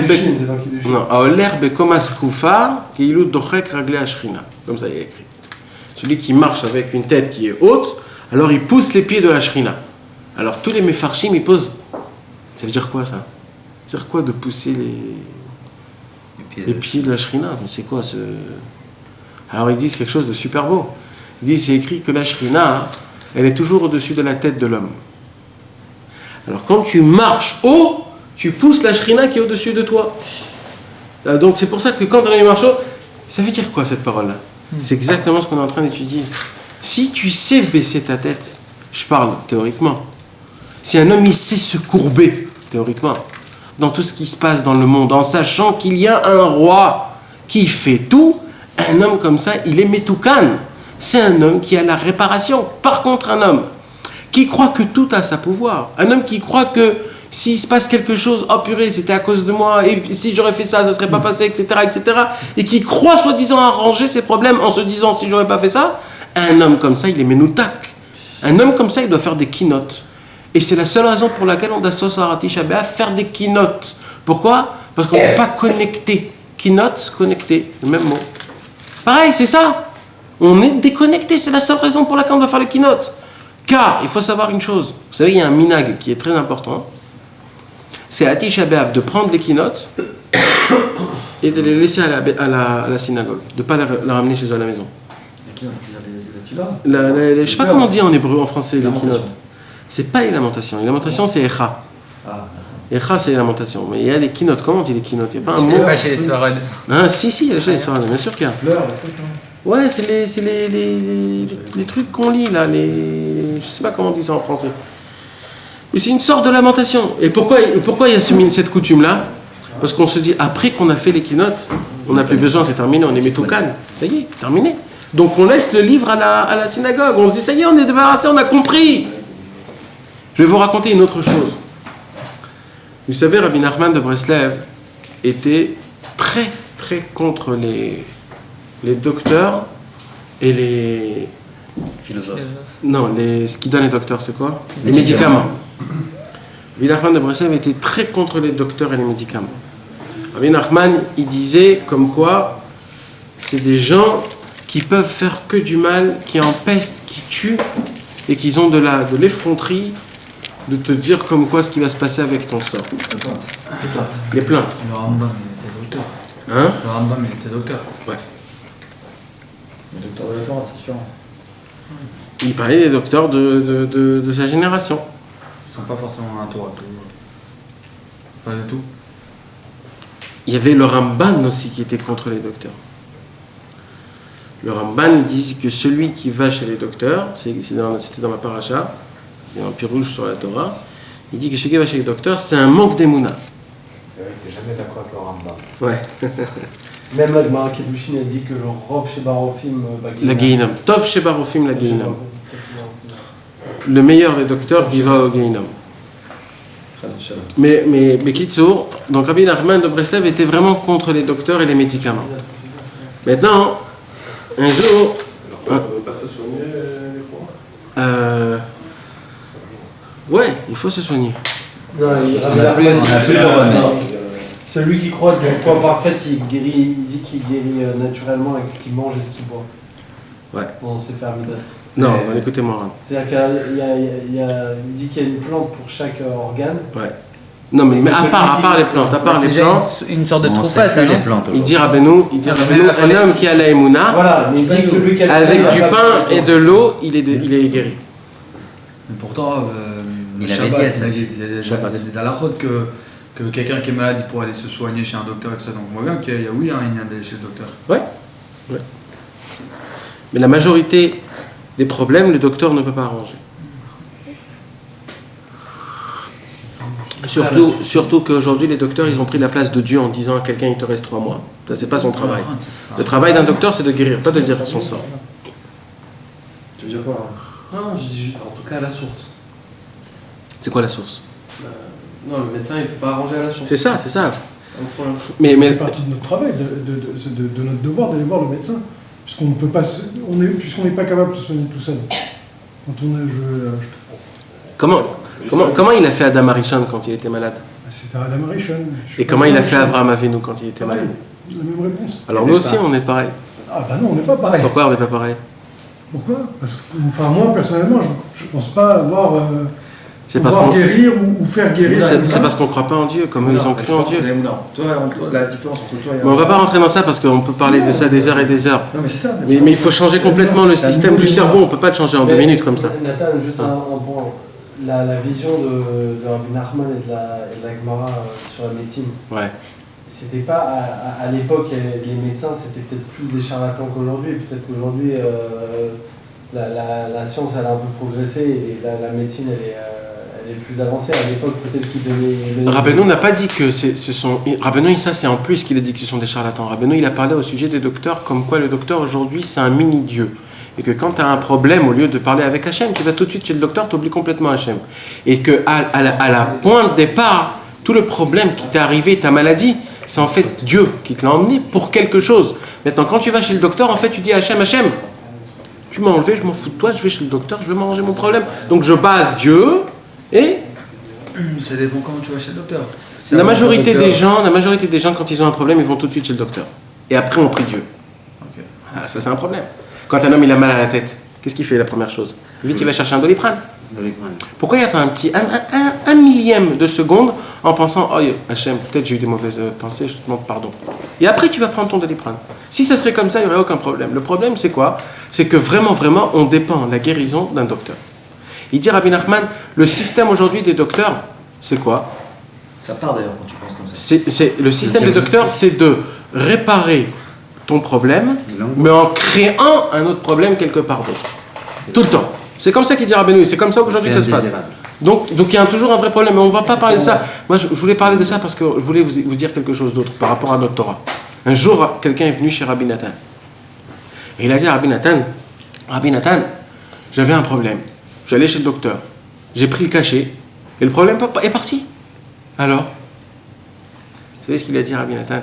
Speaker 1: Bekomas Kufa, Keilu Dochek Ragle Ashrina. Comme ça, il est écrit. Celui qui marche avec une tête qui est haute, alors il pousse les pieds de la Shrina. Alors tous les Mefarshim, ils posent. Ça veut dire quoi ça? Ça veut dire quoi de pousser les pieds de la Shrina? C'est quoi ce. Alors ils disent quelque chose de super beau. Ils disent, c'est écrit que la Shrina, elle est toujours au-dessus de la tête de l'homme. Alors quand tu marches haut, tu pousses la Shrina qui est au-dessus de toi. Donc c'est pour ça que quand on marche haut, ça veut dire quoi cette parole-là? C'est exactement ce qu'on est en train d'étudier. Si tu sais baisser ta tête, je parle théoriquement, si un homme il sait se courber, théoriquement, dans tout ce qui se passe dans le monde, en sachant qu'il y a un roi qui fait tout, un homme comme ça, il est metoukan. C'est un homme qui a la réparation. Par contre, un homme qui croit que tout a sa pouvoir, un homme qui croit que s'il se passe quelque chose, oh purée, c'était à cause de moi, et si j'aurais fait ça, ça ne serait pas passé, etc., etc., et qui croit soi-disant arranger ses problèmes en se disant, si j'aurais pas fait ça, un homme comme ça, il est menoutak. Un homme comme ça, il doit faire des keynotes. Et c'est la seule raison pour laquelle on doit s'asseoir à faire des keynotes. Pourquoi? Parce qu'on ne peut pas connecter. Keynote, connecter, le même mot. Pareil, c'est ça. On est déconnecté, c'est la seule raison pour laquelle on doit faire les keynotes. Car, il faut savoir une chose. Vous savez, il y a un minag qui est très important. C'est à Tisha B'Av de prendre les keynotes et de les laisser à la synagogue. De ne pas les ramener chez eux à la maison. Je ne sais pas comment on dit en hébreu, en français, les keynotes. C'est pas les lamentations. Les lamentations, c'est Echa. Echa, c'est les lamentations. Mais il y a les keynotes. Comment on dit les keynotes? Il n'y a pas un mot.
Speaker 3: Pas chez les Sfarad.
Speaker 1: Ah, si, il y a chez les Sfarad. Bien sûr qu'il y a. Ouais, c'est les trucs qu'on lit, là. Je sais pas comment on dit ça en français. Mais c'est une sorte de lamentation. Et pourquoi il y a cette coutume-là? Parce qu'on se dit, après qu'on a fait les keynotes, on n'a plus besoin, c'est terminé, on est metoukan. Ça y est, terminé. Donc on laisse le livre à la synagogue. On se dit, ça y est, on est débarrassé, on a compris. Je vais vous raconter une autre chose. Vous savez, Rabbi Nachman de Breslev était très, très contre les docteurs et les...
Speaker 2: Philosophe.
Speaker 1: Non, ce qui donne les docteurs, c'est quoi? Les médicaments. Rabbi Nachman de Breslev était très contre les docteurs et les médicaments. Rabbi Nachman, il disait comme quoi c'est des gens qui peuvent faire que du mal, qui empestent, qui tuent, et qui ont de l'effronterie de te dire comme quoi ce qui va se passer avec ton sort. Les plaintes.
Speaker 3: Le Rambam, il était docteur.
Speaker 1: Hein?
Speaker 3: Le Rambam, il était docteur.
Speaker 1: Ouais.
Speaker 2: Le docteur de la Torah, c'est différent.
Speaker 1: Il parlait des docteurs de sa génération.
Speaker 3: Ils sont pas forcément un tour à tout. Pas du tout.
Speaker 1: Il y avait le Ramban aussi qui était contre les docteurs. Le Ramban, il dit que celui qui va chez les docteurs, c'était dans la paracha, c'est un pirouge sur la Torah, il dit que celui qui va chez les docteurs, c'est un manque d'émouna.
Speaker 4: Je n'étais jamais d'accord avec le Rambam.
Speaker 1: Ouais.
Speaker 4: Même Agmara Kedushin a dit que le Rov chez Barofim
Speaker 1: la Gehinnom. Tov chez Barofim la Gehinnom. Le meilleur des docteurs qui va au Gehinnom. Mais Kitsour, donc Rabbi Nachman de Breslev était vraiment contre les docteurs et les médicaments. Maintenant, un jour.
Speaker 5: On ne veut pas se soigner les fois.
Speaker 1: Ouais, il faut se soigner.
Speaker 4: Non,
Speaker 2: On a plus le remède.
Speaker 4: celui qui croit qu'une fois par fête, il dit qu'il guérit naturellement avec ce qu'il mange et ce qu'il boit.
Speaker 1: Ouais.
Speaker 4: On sait faire Midat.
Speaker 1: Non, écoutez-moi. Ran.
Speaker 4: C'est-à-dire qu'il dit qu'il y a une plante pour chaque organe.
Speaker 1: Ouais. Non, mais à part les plantes,
Speaker 3: C'est déjà une sorte de troufa, ça, non?
Speaker 1: il dit Rabbeinu, un homme qui a la Emouna,
Speaker 4: Voilà, mais il dit que celui qui a
Speaker 1: avec du pain et de l'eau, il est guéri.
Speaker 3: Mais pourtant,
Speaker 2: Il avait dit à sa vie.
Speaker 3: il y a des halachot que quelqu'un qui est malade, il pourrait aller se soigner chez un docteur et tout ça. Donc on voit bien qu'il y a oui, il y a d'aller chez le docteur.
Speaker 1: Ouais. Mais la majorité des problèmes, le docteur ne peut pas arranger. Surtout qu'aujourd'hui, les docteurs, ils ont pris la place de Dieu en disant à quelqu'un, il te reste 3 mois. Ça, c'est pas son travail. Le travail d'un docteur, c'est de guérir, pas de dire son sort.
Speaker 2: Tu veux dire quoi?
Speaker 4: Non, je dis juste, en tout cas à la source.
Speaker 1: C'est quoi la source?
Speaker 4: Non, le médecin, il ne peut pas arranger à la source.
Speaker 1: C'est ça.
Speaker 6: Mais c'est partie de notre travail, de notre devoir d'aller voir le médecin. Puisqu'on ne peut pas, puisqu'on n'est pas capable de se soigner tout seul. Quand on a,
Speaker 1: Comment il a fait Adam Arishon quand il était malade?
Speaker 6: C'était Adam Arishon.
Speaker 1: Et comment il a fait Avraham Avinu quand il était
Speaker 6: Pareil,
Speaker 1: malade?
Speaker 6: la même réponse.
Speaker 1: Alors nous aussi, on est pareil.
Speaker 6: Ah bah non, on n'est pas pareil.
Speaker 1: Pourquoi on n'est pas pareil?
Speaker 6: Pourquoi? Parce que, enfin, moi, personnellement, je ne pense pas avoir...
Speaker 1: C'est parce
Speaker 6: pouvoir
Speaker 1: qu'on...
Speaker 6: guérir ou faire guérir.
Speaker 1: C'est parce qu'on ne croit pas en Dieu, comme eux, ils ont cru en Dieu.
Speaker 2: Toi, la différence entre toi et...
Speaker 1: Mais on ne va pas rentrer dans ça parce qu'on peut parler de ça des heures et des heures.
Speaker 2: Non, mais c'est ça.
Speaker 1: Mais il faut changer complètement le système du cerveau, on ne peut pas le changer en 2 minutes comme ça.
Speaker 4: Nathan, juste un point. La vision de Rabbi Nachman et de la Gemara sur la médecine,
Speaker 1: Ouais.
Speaker 4: c'était pas à l'époque, les médecins c'était peut-être plus des charlatans qu'aujourd'hui. Peut-être qu'aujourd'hui, la science elle a un peu progressé et la médecine elle est plus avancée. À l'époque, peut-être qu'ils donnaient.
Speaker 1: Rabbeinu n'a pas dit que ce sont... Rabbeinu, ça c'est en plus qu'il a dit que ce sont des charlatans. Rabbeinu, il a parlé au sujet des docteurs, comme quoi le docteur aujourd'hui c'est un mini-dieu. Et que quand tu as un problème, au lieu de parler avec Hachem, tu vas tout de suite chez le docteur, tu oublies complètement Hachem. Et que à la pointe départ, tout le problème qui t'est arrivé, ta maladie, c'est en fait Dieu qui te l'a emmené pour quelque chose. Maintenant, quand tu vas chez le docteur, en fait, tu dis à Hachem, Hachem, tu m'as enlevé, je m'en fous de toi, je vais chez le docteur, je vais m'arranger mon problème. Donc je base Dieu et...
Speaker 3: Ça dépend comment tu vas chez le docteur.
Speaker 1: La majorité des gens, quand ils ont un problème, ils vont tout de suite chez le docteur. Et après, on prie Dieu.
Speaker 3: Okay.
Speaker 1: Ah, ça, c'est un problème. Quand un homme il a mal à la tête, qu'est-ce qu'il fait la première chose? Vite, il va chercher un Doliprane. Pourquoi il n'y a pas un petit un millième de seconde en pensant oh Hachem, peut-être j'ai eu des mauvaises pensées, je te demande pardon. Et après tu vas prendre ton Doliprane. Si ça serait comme ça, il n'y aurait aucun problème. Le problème c'est quoi? C'est que vraiment, on dépend de la guérison d'un docteur. Il dit Rabbi Nachman, le système aujourd'hui des docteurs, c'est quoi?
Speaker 2: Ça part d'ailleurs quand tu penses comme ça.
Speaker 1: C'est le système des docteurs, c'est de réparer ton problème, mais en créant un autre problème quelque part d'autre. Tout le temps. C'est comme ça qu'il dit Rabbeinu, c'est comme ça qu'aujourd'hui ça se passe. Donc il y a toujours un vrai problème, mais on ne va pas parler de ça. Moi, je voulais parler de ça parce que je voulais vous dire quelque chose d'autre par rapport à notre Torah. Un jour, quelqu'un est venu chez Rabbi Nathan. Et il a dit à Rabbi Nathan, j'avais un problème. Je suis allé chez le docteur. J'ai pris le cachet. Et le problème est parti. Alors, vous savez ce qu'il a dit Rabbi Nathan?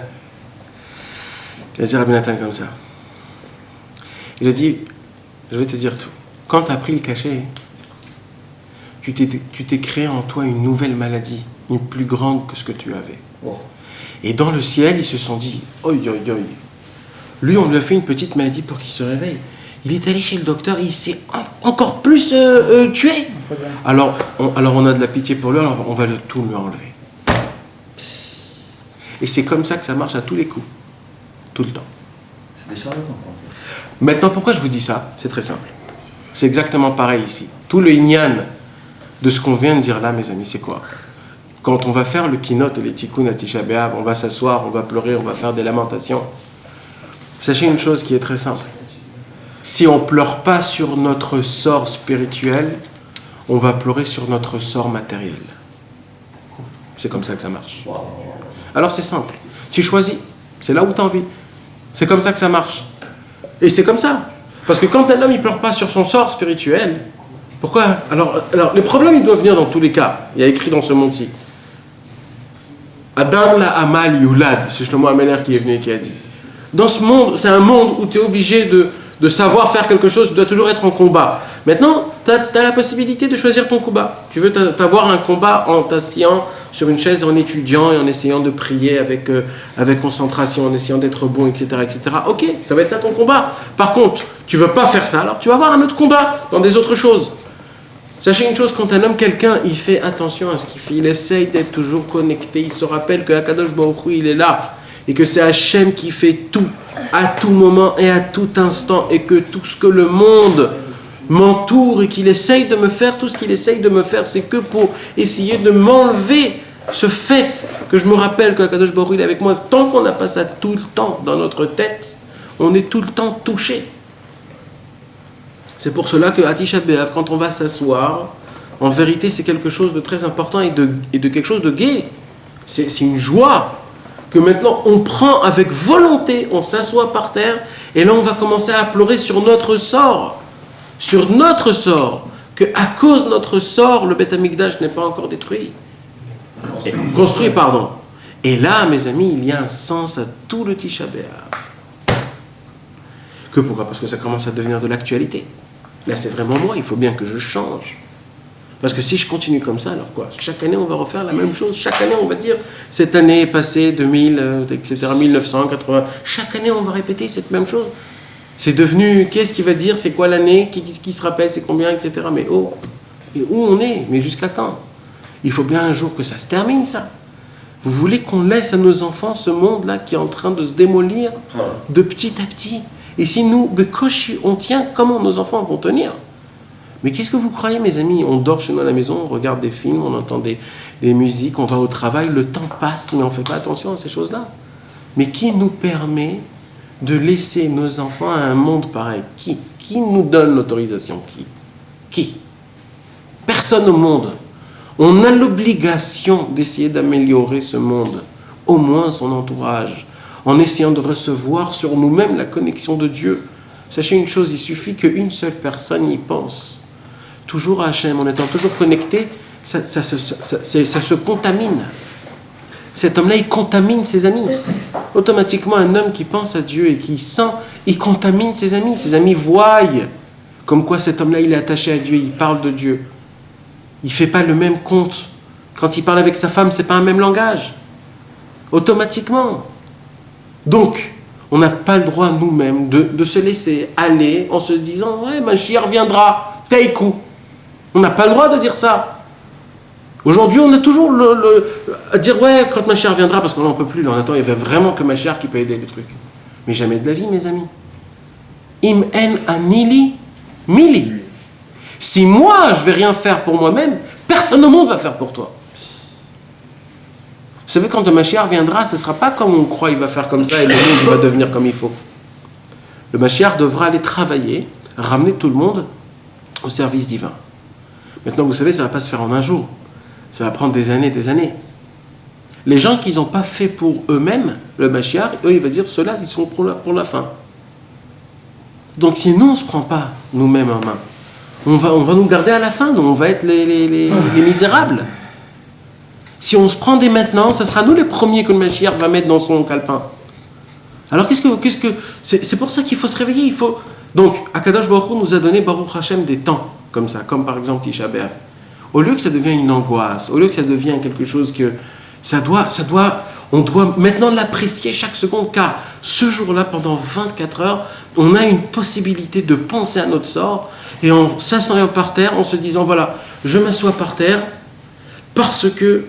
Speaker 1: Il a dit Rabbi Nathan comme ça. Il a dit, je vais te dire tout. Quand tu as pris le cachet, tu t'es créé en toi une nouvelle maladie, une plus grande que ce que tu avais.
Speaker 2: Oh.
Speaker 1: Et dans le ciel, ils se sont dit, oi, oi, oi. Lui, on lui a fait une petite maladie pour qu'il se réveille. Il est allé chez le docteur, il s'est encore plus tué. Alors on a de la pitié pour lui, alors on va tout lui enlever. Et c'est comme ça que ça marche à tous les coups. Tout le temps.
Speaker 2: C'est des charlatans, quoi, en fait.
Speaker 1: Maintenant, pourquoi je vous dis ça? C'est très simple. C'est exactement pareil ici. Tout le inyan de ce qu'on vient de dire là, mes amis, c'est quoi? Quand on va faire le kinot et les tikkun à Tisha B'Av, on va s'asseoir, on va pleurer, on va faire des lamentations. Sachez une chose qui est très simple. Si on ne pleure pas sur notre sort spirituel, on va pleurer sur notre sort matériel. C'est comme ça que ça marche. Alors c'est simple. Tu choisis. C'est là où tu as envie. C'est comme ça que ça marche. Et c'est comme ça. Parce que quand un homme ne pleure pas sur son sort spirituel, pourquoi? Alors les problèmes, ils doivent venir dans tous les cas. Il y a écrit dans ce monde-ci. Adam la Amal Yulad, c'est Shlomo Ameler qui est venu et qui a dit. Dans ce monde, c'est un monde où tu es obligé de savoir faire quelque chose, tu dois toujours être en combat. Maintenant, tu as la possibilité de choisir ton combat. Tu veux t'avoir un combat en t'asseyant sur une chaise, en étudiant et en essayant de prier avec concentration, en essayant d'être bon, etc., etc. Ok, ça va être ça ton combat. Par contre, tu veux pas faire ça, alors tu vas avoir un autre combat dans des autres choses. Sachez une chose, quand un homme, quelqu'un, il fait attention à ce qu'il fait, il essaye d'être toujours connecté, il se rappelle que Akadosh Baruch Hu, il est là, et que c'est Hachem qui fait tout, à tout moment et à tout instant, et que tout ce que le monde m'entoure et qu'il essaye de me faire, tout ce qu'il essaye de me faire, c'est que pour essayer de m'enlever ce fait que je me rappelle que Akadosh Baruch Hu, il est avec moi. Tant qu'on n'a pas ça tout le temps dans notre tête, on est tout le temps touché. C'est pour cela que à Tisha B'Av, quand on va s'asseoir, en vérité, c'est quelque chose de très important et de quelque chose de gai. C'est une joie que maintenant on prend avec volonté, on s'assoit par terre et là on va commencer à pleurer sur notre sort. Sur notre sort. Que à cause de notre sort, le Beth Amikdash n'est pas encore détruit. Construit, pardon. Et là, mes amis, il y a un sens à tout le Tisha B'Av. Que pourquoi? Parce que ça commence à devenir de l'actualité. Là, c'est vraiment moi, il faut bien que je change. Parce que si je continue comme ça, alors quoi? Chaque année, on va refaire la même chose. Chaque année, on va dire, cette année est passée 2000, etc., 1980. Chaque année, on va répéter cette même chose. C'est devenu, qu'est-ce qui va dire, c'est quoi l'année, qui se rappelle, c'est combien, etc. Mais oh, et où on est? Mais jusqu'à quand? Il faut bien un jour que ça se termine, ça. Vous voulez qu'on laisse à nos enfants ce monde-là qui est en train de se démolir de petit à petit? Et si nous, on tient, comment nos enfants vont tenir? Mais qu'est-ce que vous croyez, mes amis? On dort chez nous à la maison, on regarde des films, on entend des musiques, on va au travail, le temps passe, mais on ne fait pas attention à ces choses-là. Mais qui nous permet de laisser nos enfants à un monde pareil? Qui nous donne l'autorisation? Qui? Personne au monde. On a l'obligation d'essayer d'améliorer ce monde, au moins son entourage, en essayant de recevoir sur nous-mêmes la connexion de Dieu. Sachez une chose, il suffit qu'une seule personne y pense. Toujours à Hachem, en étant toujours connecté, ça se contamine. Cet homme-là, il contamine ses amis. Automatiquement, un homme qui pense à Dieu et qui sent, il contamine ses amis. Ses amis voient comme quoi cet homme-là, il est attaché à Dieu, il parle de Dieu. Il ne fait pas le même compte. Quand il parle avec sa femme, ce n'est pas un même langage. Automatiquement. Donc, on n'a pas le droit nous-mêmes de se laisser aller en se disant « Ouais, Mashiach reviendra, Teikou ». On n'a pas le droit de dire ça. Aujourd'hui, on a toujours à dire « Ouais, quand Mashiach reviendra », parce qu'on n'en peut plus. Là, on attend, il y avait vraiment que Mashiach qui peut aider le truc. Mais jamais de la vie, mes amis. Im en anili mili. Si moi, je ne vais rien faire pour moi-même, personne au monde va faire pour toi. Vous savez, quand le Mashiach viendra, ce ne sera pas comme on croit, il va faire comme ça et le monde va devenir comme il faut. Le Mashiach devra aller travailler, ramener tout le monde au service divin. Maintenant, vous savez, ça ne va pas se faire en un jour. Ça va prendre des années, des années. Les gens qui n'ont pas fait pour eux-mêmes, le Mashiach, eux, il va dire, ceux-là, ils sont pour la fin. Donc, si nous, on ne se prend pas nous-mêmes en main, on va nous garder à la fin, donc on va être les misérables. Si on se prend dès maintenant, ce sera nous les premiers que le Mashiach va mettre dans son calepin. Alors c'est pour ça qu'il faut se réveiller. Donc, Akadosh Baruch Hu nous a donné Baruch Hashem des temps comme ça, comme par exemple Tisha B'Av. Au lieu que ça devienne une angoisse, au lieu que ça devienne quelque chose que on doit maintenant l'apprécier chaque seconde, car ce jour-là, pendant 24 heures, on a une possibilité de penser à notre sort et en s'asseyant par terre, en se disant voilà, je m'assois par terre parce que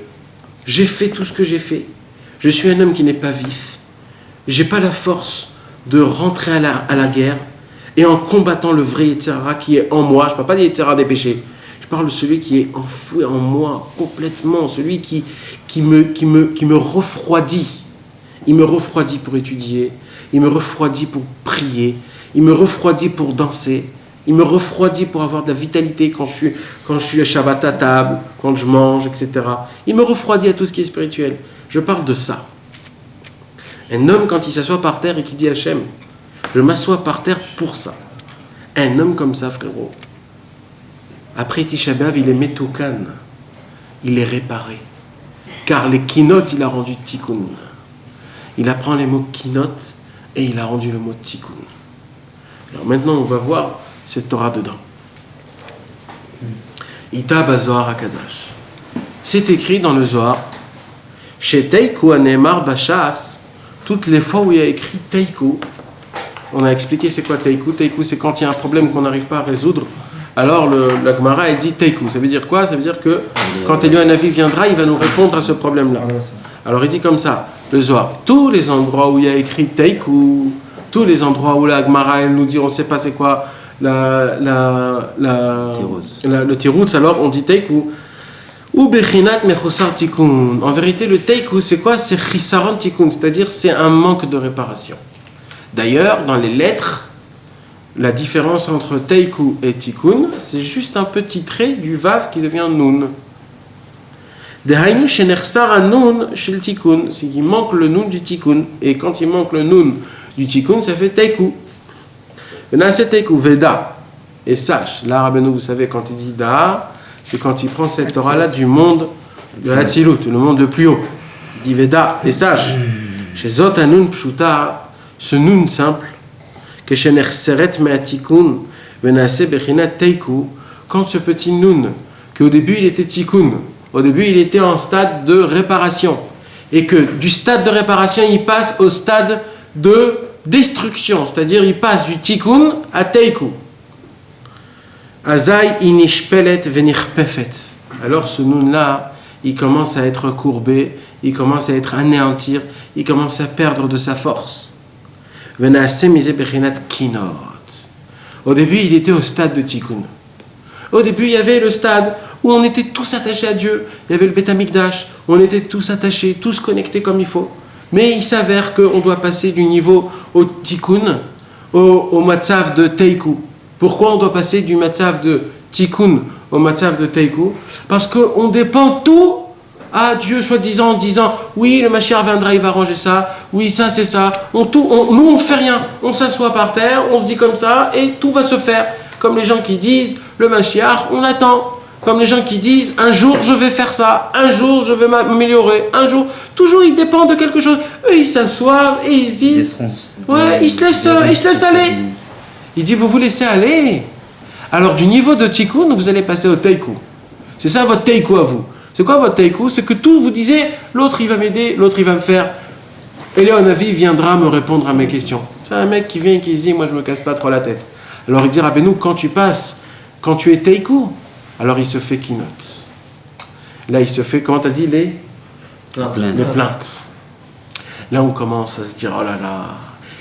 Speaker 1: j'ai fait tout ce que j'ai fait. Je suis un homme qui n'est pas vif. Je n'ai pas la force de rentrer à la guerre et en combattant le vrai Yetzirah qui est en moi. Je ne parle pas des Yetzirah des péchés. Je parle de celui qui est enfoui en moi complètement, celui qui me refroidit. Il me refroidit pour étudier, il me refroidit pour prier, il me refroidit pour danser, il me refroidit pour avoir de la vitalité quand je suis à Shabbat à table, quand je mange, etc. Il me refroidit à tout ce qui est spirituel. Je parle de ça. Un homme, quand il s'assoit par terre et qui dit Hachem, je m'assois par terre pour ça. Un homme comme ça, frérot, après Tisha B'Av, il est metoukan, il est réparé. Car les kinot, il a rendu tikkun. Il apprend les mots kinot et il a rendu le mot tikkun. Alors maintenant, on va voir cette Torah dedans. Ita bazohar HaKadosh. C'est écrit dans le Zohar, chez Teiku Anemar Bashas, toutes les fois où il y a écrit Teiku, on a expliqué c'est quoi Teiku. Teiku, c'est quand il y a un problème qu'on n'arrive pas à résoudre. Alors la Gemara, elle dit Teiku. Ça veut dire quoi? Ça veut dire que quand Eliyahu viendra, il va nous répondre à ce problème-là. Alors il dit comme ça, le Zohar, tous les endroits où il y a écrit Teiku, tous les endroits où la Gemara, elle nous dit on ne sait pas c'est quoi le tirouz, alors on dit Teiku. Ou Bechinat Mechosar Tikkun. En vérité, le Teiku, c'est quoi? C'est Chisaron Tikkun, c'est-à-dire c'est un manque de réparation. D'ailleurs, dans les lettres, la différence entre Teiku et Tikkun, c'est juste un petit trait du Vav qui devient Nun. Dehainu Shenersar Nun Shel Tikkun, c'est qu'il manque le Nun du Tikkun. Et quand il manque le Nun du Tikkun, ça fait Teiku. Là, c'est Teiku, Veda. Et sache, là, Rabbeinu, vous savez, quand il dit Da, c'est quand il prend cette Torah-là du monde de Hatzilut, le monde le plus haut. Il dit Veda, et sache, chez Zot Anun Pshuta, ce Nun simple, que Shenerseret Me'atikun, Venase Bechinat Teiku, quand ce petit Nun qu'au début il était tikkun, au début il était en stade de réparation, et que du stade de réparation il passe au stade de destruction, c'est-à-dire il passe du tikkun à teiku. Azai inishpelet venirpefet. Alors ce nun-là, il commence à être courbé, il commence à être anéantir, il commence à perdre de sa force. Au début, il était au stade de tikkun. Au début, il y avait le stade où on était tous attachés à Dieu. Il y avait le Beth Amikdash, où on était tous attachés, tous connectés comme il faut. Mais il s'avère qu'on doit passer du niveau au tikkun au matzav de teiku. Pourquoi on doit passer du matzav de tikkun au matzav de teiku? Parce qu'on dépend tout à Dieu, soi-disant, en disant oui, le Mashiach viendra, il va arranger ça, oui, ça, c'est ça. Nous, on ne fait rien. On s'assoit par terre, on se dit comme ça, et tout va se faire. Comme les gens qui disent le Mashiach, on attend. Comme les gens qui disent un jour je vais faire ça, un jour je vais m'améliorer, un jour. Toujours ils dépendent de quelque chose. Eux ils s'assoient et ils se disent ouais, ils se laissent aller. Il dit vous laissez aller. Alors du niveau de tikkun vous allez passer au teiku. C'est ça votre teiku à vous. C'est quoi votre teiku? C'est que tout vous disiez l'autre il va m'aider, l'autre il va me faire. Eliyahu Hanavi viendra me répondre à mes questions. C'est un mec qui vient et qui se dit moi je me casse pas trop la tête. Alors il dit Rabbeinu quand tu es teiku, alors il se fait keynote. Là il se fait, comment t'as dit, les plaintes. Là on commence à se dire oh là là,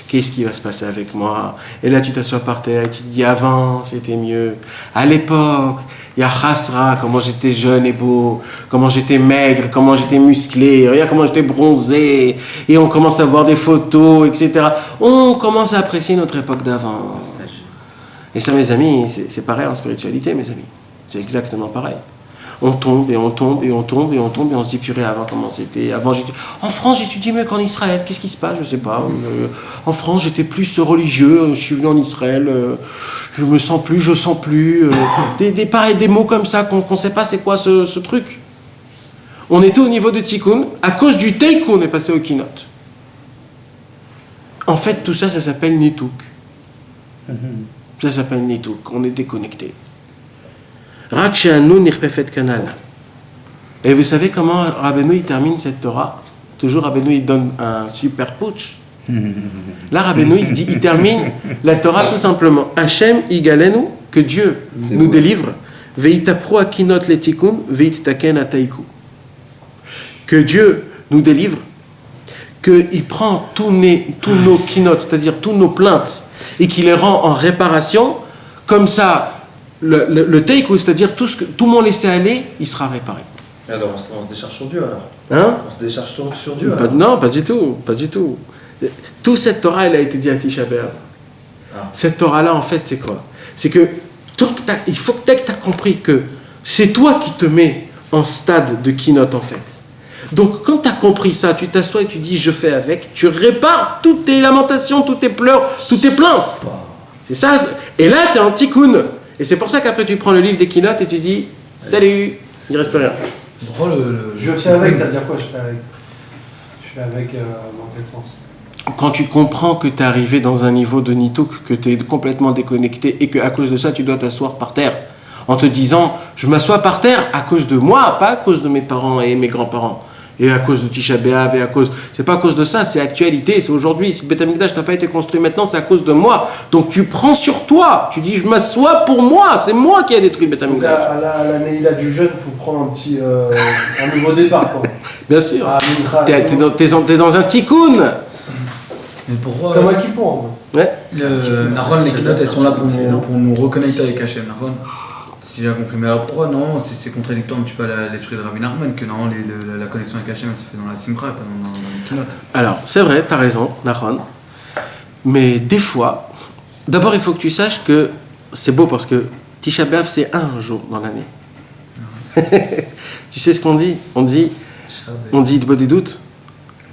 Speaker 1: qu'est-ce qui va se passer avec moi? Et là tu t'assois par terre et tu te dis avant c'était mieux. À l'époque, il y a Chasra, comment j'étais jeune et beau, comment j'étais maigre, comment j'étais musclé, regarde comment j'étais bronzé. Et on commence à voir des photos, etc. On commence à apprécier notre époque d'avant. Et ça mes amis, c'est pareil en spiritualité mes amis. C'est exactement pareil. On tombe et on tombe et on tombe et on tombe et on se dit purée avant comment c'était. Avant en France j'étudie mieux qu'en Israël. Qu'est-ce qui se passe? Je sais pas. En France j'étais plus religieux. Je suis venu en Israël. Je me sens plus. Je sens plus. Des mots comme ça qu'on sait pas c'est quoi ce truc. On était au niveau de tikkun. À cause du teiku on est passé au keynote. En fait tout ça s'appelle nituk. Ça s'appelle nituk. On est déconnecté. Et vous savez comment Rabbeinu il termine cette Torah? Toujours Rabbeinu il donne un super putsch. Là Rabbeinu il termine la Torah tout simplement. Hashem igalenu, que Dieu nous délivre. Veitapru akinot letikun veitaken ataiku. Que Dieu nous délivre, qu'il prend tous nos kinot, c'est-à-dire tous nos plaintes, et qu'il les rend en réparation, comme ça. Le teiku, c'est-à-dire tout mon laisser aller, il sera réparé.
Speaker 2: Alors on se décharge sur Dieu alors.
Speaker 1: Hein?
Speaker 2: On se décharge sur Dieu
Speaker 1: alors. Non, pas du tout. Toute cette Torah, elle a été dit à Tisha B'Av. Cette Torah-là, en fait, c'est quoi? C'est que il faut que tu aies compris que c'est toi qui te mets en stade de keynote, en fait. Donc, quand tu as compris ça, tu t'assois et tu dis je fais avec, tu répares toutes tes lamentations, toutes tes pleurs, toutes tes plaintes. C'est ça. Et là, tu es en tikkun. Et c'est pour ça qu'après tu prends le livre des keynotes et tu dis salut, il ne reste plus rien.
Speaker 4: Je fais avec, ça veut dire quoi je fais avec? Je fais avec dans quel sens?
Speaker 1: Quand tu comprends que tu es arrivé dans un niveau de nituk, que tu es complètement déconnecté et qu'à cause de ça tu dois t'asseoir par terre en te disant je m'assois par terre à cause de moi, pas à cause de mes parents et mes grands-parents. Et à cause de Tisha B'Av, et à cause... C'est pas à cause de ça, c'est actualité, c'est aujourd'hui. Si le Beth Amikdash n'a pas été construit maintenant, c'est à cause de moi. Donc tu prends sur toi, tu dis je m'assois pour moi, c'est moi qui ai détruit le Beth Amikdash.
Speaker 4: À la Neila du jeûne, il faut prendre un petit... un nouveau départ, quoi.
Speaker 1: Bien sûr. T'es dans un tikkun.
Speaker 3: Mais pourquoi...
Speaker 4: Comme un kippur.
Speaker 1: Ouais.
Speaker 3: Naron, les keynotes, elles sont là pour nous reconnecter avec Hachem, Naron. Si j'ai compris, mais alors pourquoi non? C'est contradictoire un petit peu à l'esprit de Rabbi Nachman que non, la connexion avec Hachem elle se fait dans la simra, pas dans les keynotes.
Speaker 1: Alors, c'est vrai, t'as raison, Nachon. Mais des fois, d'abord il faut que tu saches que c'est beau parce que Tisha B'Av c'est un jour dans l'année. Tu sais ce qu'on dit? On dit des doutes,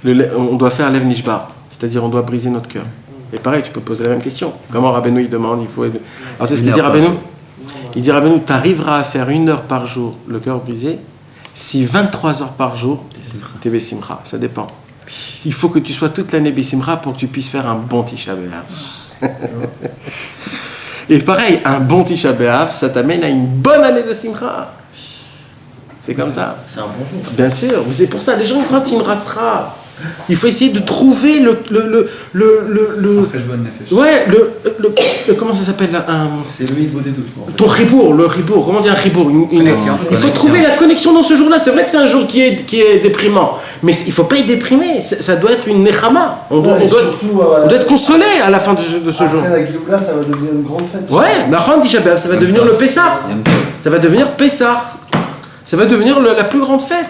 Speaker 1: on doit faire Lev Nishbar, c'est-à-dire on doit briser notre cœur. Et pareil, tu peux poser la même question. Comment Rabbeinu il demande? Alors c'est ce qu'il dit Rabbeinu? Il dit Rabbeinu, tu arriveras à faire 1 heure par jour le cœur brisé, si 23 heures par jour, t'es Bessimcha. Ça dépend. Il faut que tu sois toute l'année Bessimcha pour que tu puisses faire un bon Tisha B'Av. Et pareil, un bon Tisha B'Av, ça t'amène à une bonne année de Simcha. C'est comme ça.
Speaker 2: C'est un bon jour.
Speaker 1: Bien sûr, mais c'est pour ça, les gens ils croient que c'est une race rare. Il faut essayer de trouver comment ça s'appelle là,
Speaker 2: C'est Louis Baudédou.
Speaker 1: ton ribour, le ribour, comment dire un ribour il faut trouver la connexion dans ce jour-là. C'est vrai que c'est un jour qui est déprimant, mais il ne faut pas être déprimé, ça doit être une nechama. On doit être consolé à la fin de ce jour.
Speaker 4: Après la Géoula, ça va devenir une grande fête.
Speaker 1: Ouais, Nachon Tisha B'Av, ça va devenir le Pessah. Ça va devenir Pessah. Ça va devenir la plus grande fête.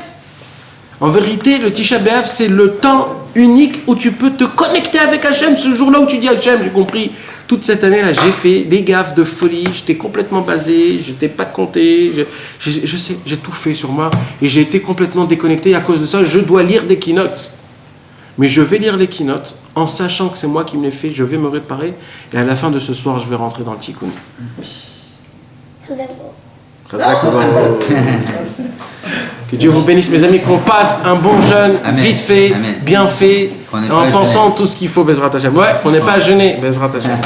Speaker 1: En vérité, le Tisha B'Av, c'est le temps unique où tu peux te connecter avec Hachem. Ce jour-là où tu dis Hachem, j'ai compris. Toute cette année-là, j'ai fait des gaffes de folie. J'étais complètement basé. Je n'étais pas compté. Je sais, j'ai tout fait sur moi. Et j'ai été complètement déconnecté. Et à cause de ça, je dois lire des keynotes. Mais je vais lire les keynotes en sachant que c'est moi qui me les fais. Je vais me réparer. Et à la fin de ce soir, je vais rentrer dans le tikkun. Que Dieu vous bénisse, mes amis, qu'on passe un bon jeûne, vite fait, bien fait, en pensant tout ce qu'il faut, Bezrat Hashem. Ouais, qu'on n'est pas à jeûner, Bezrat Hashem.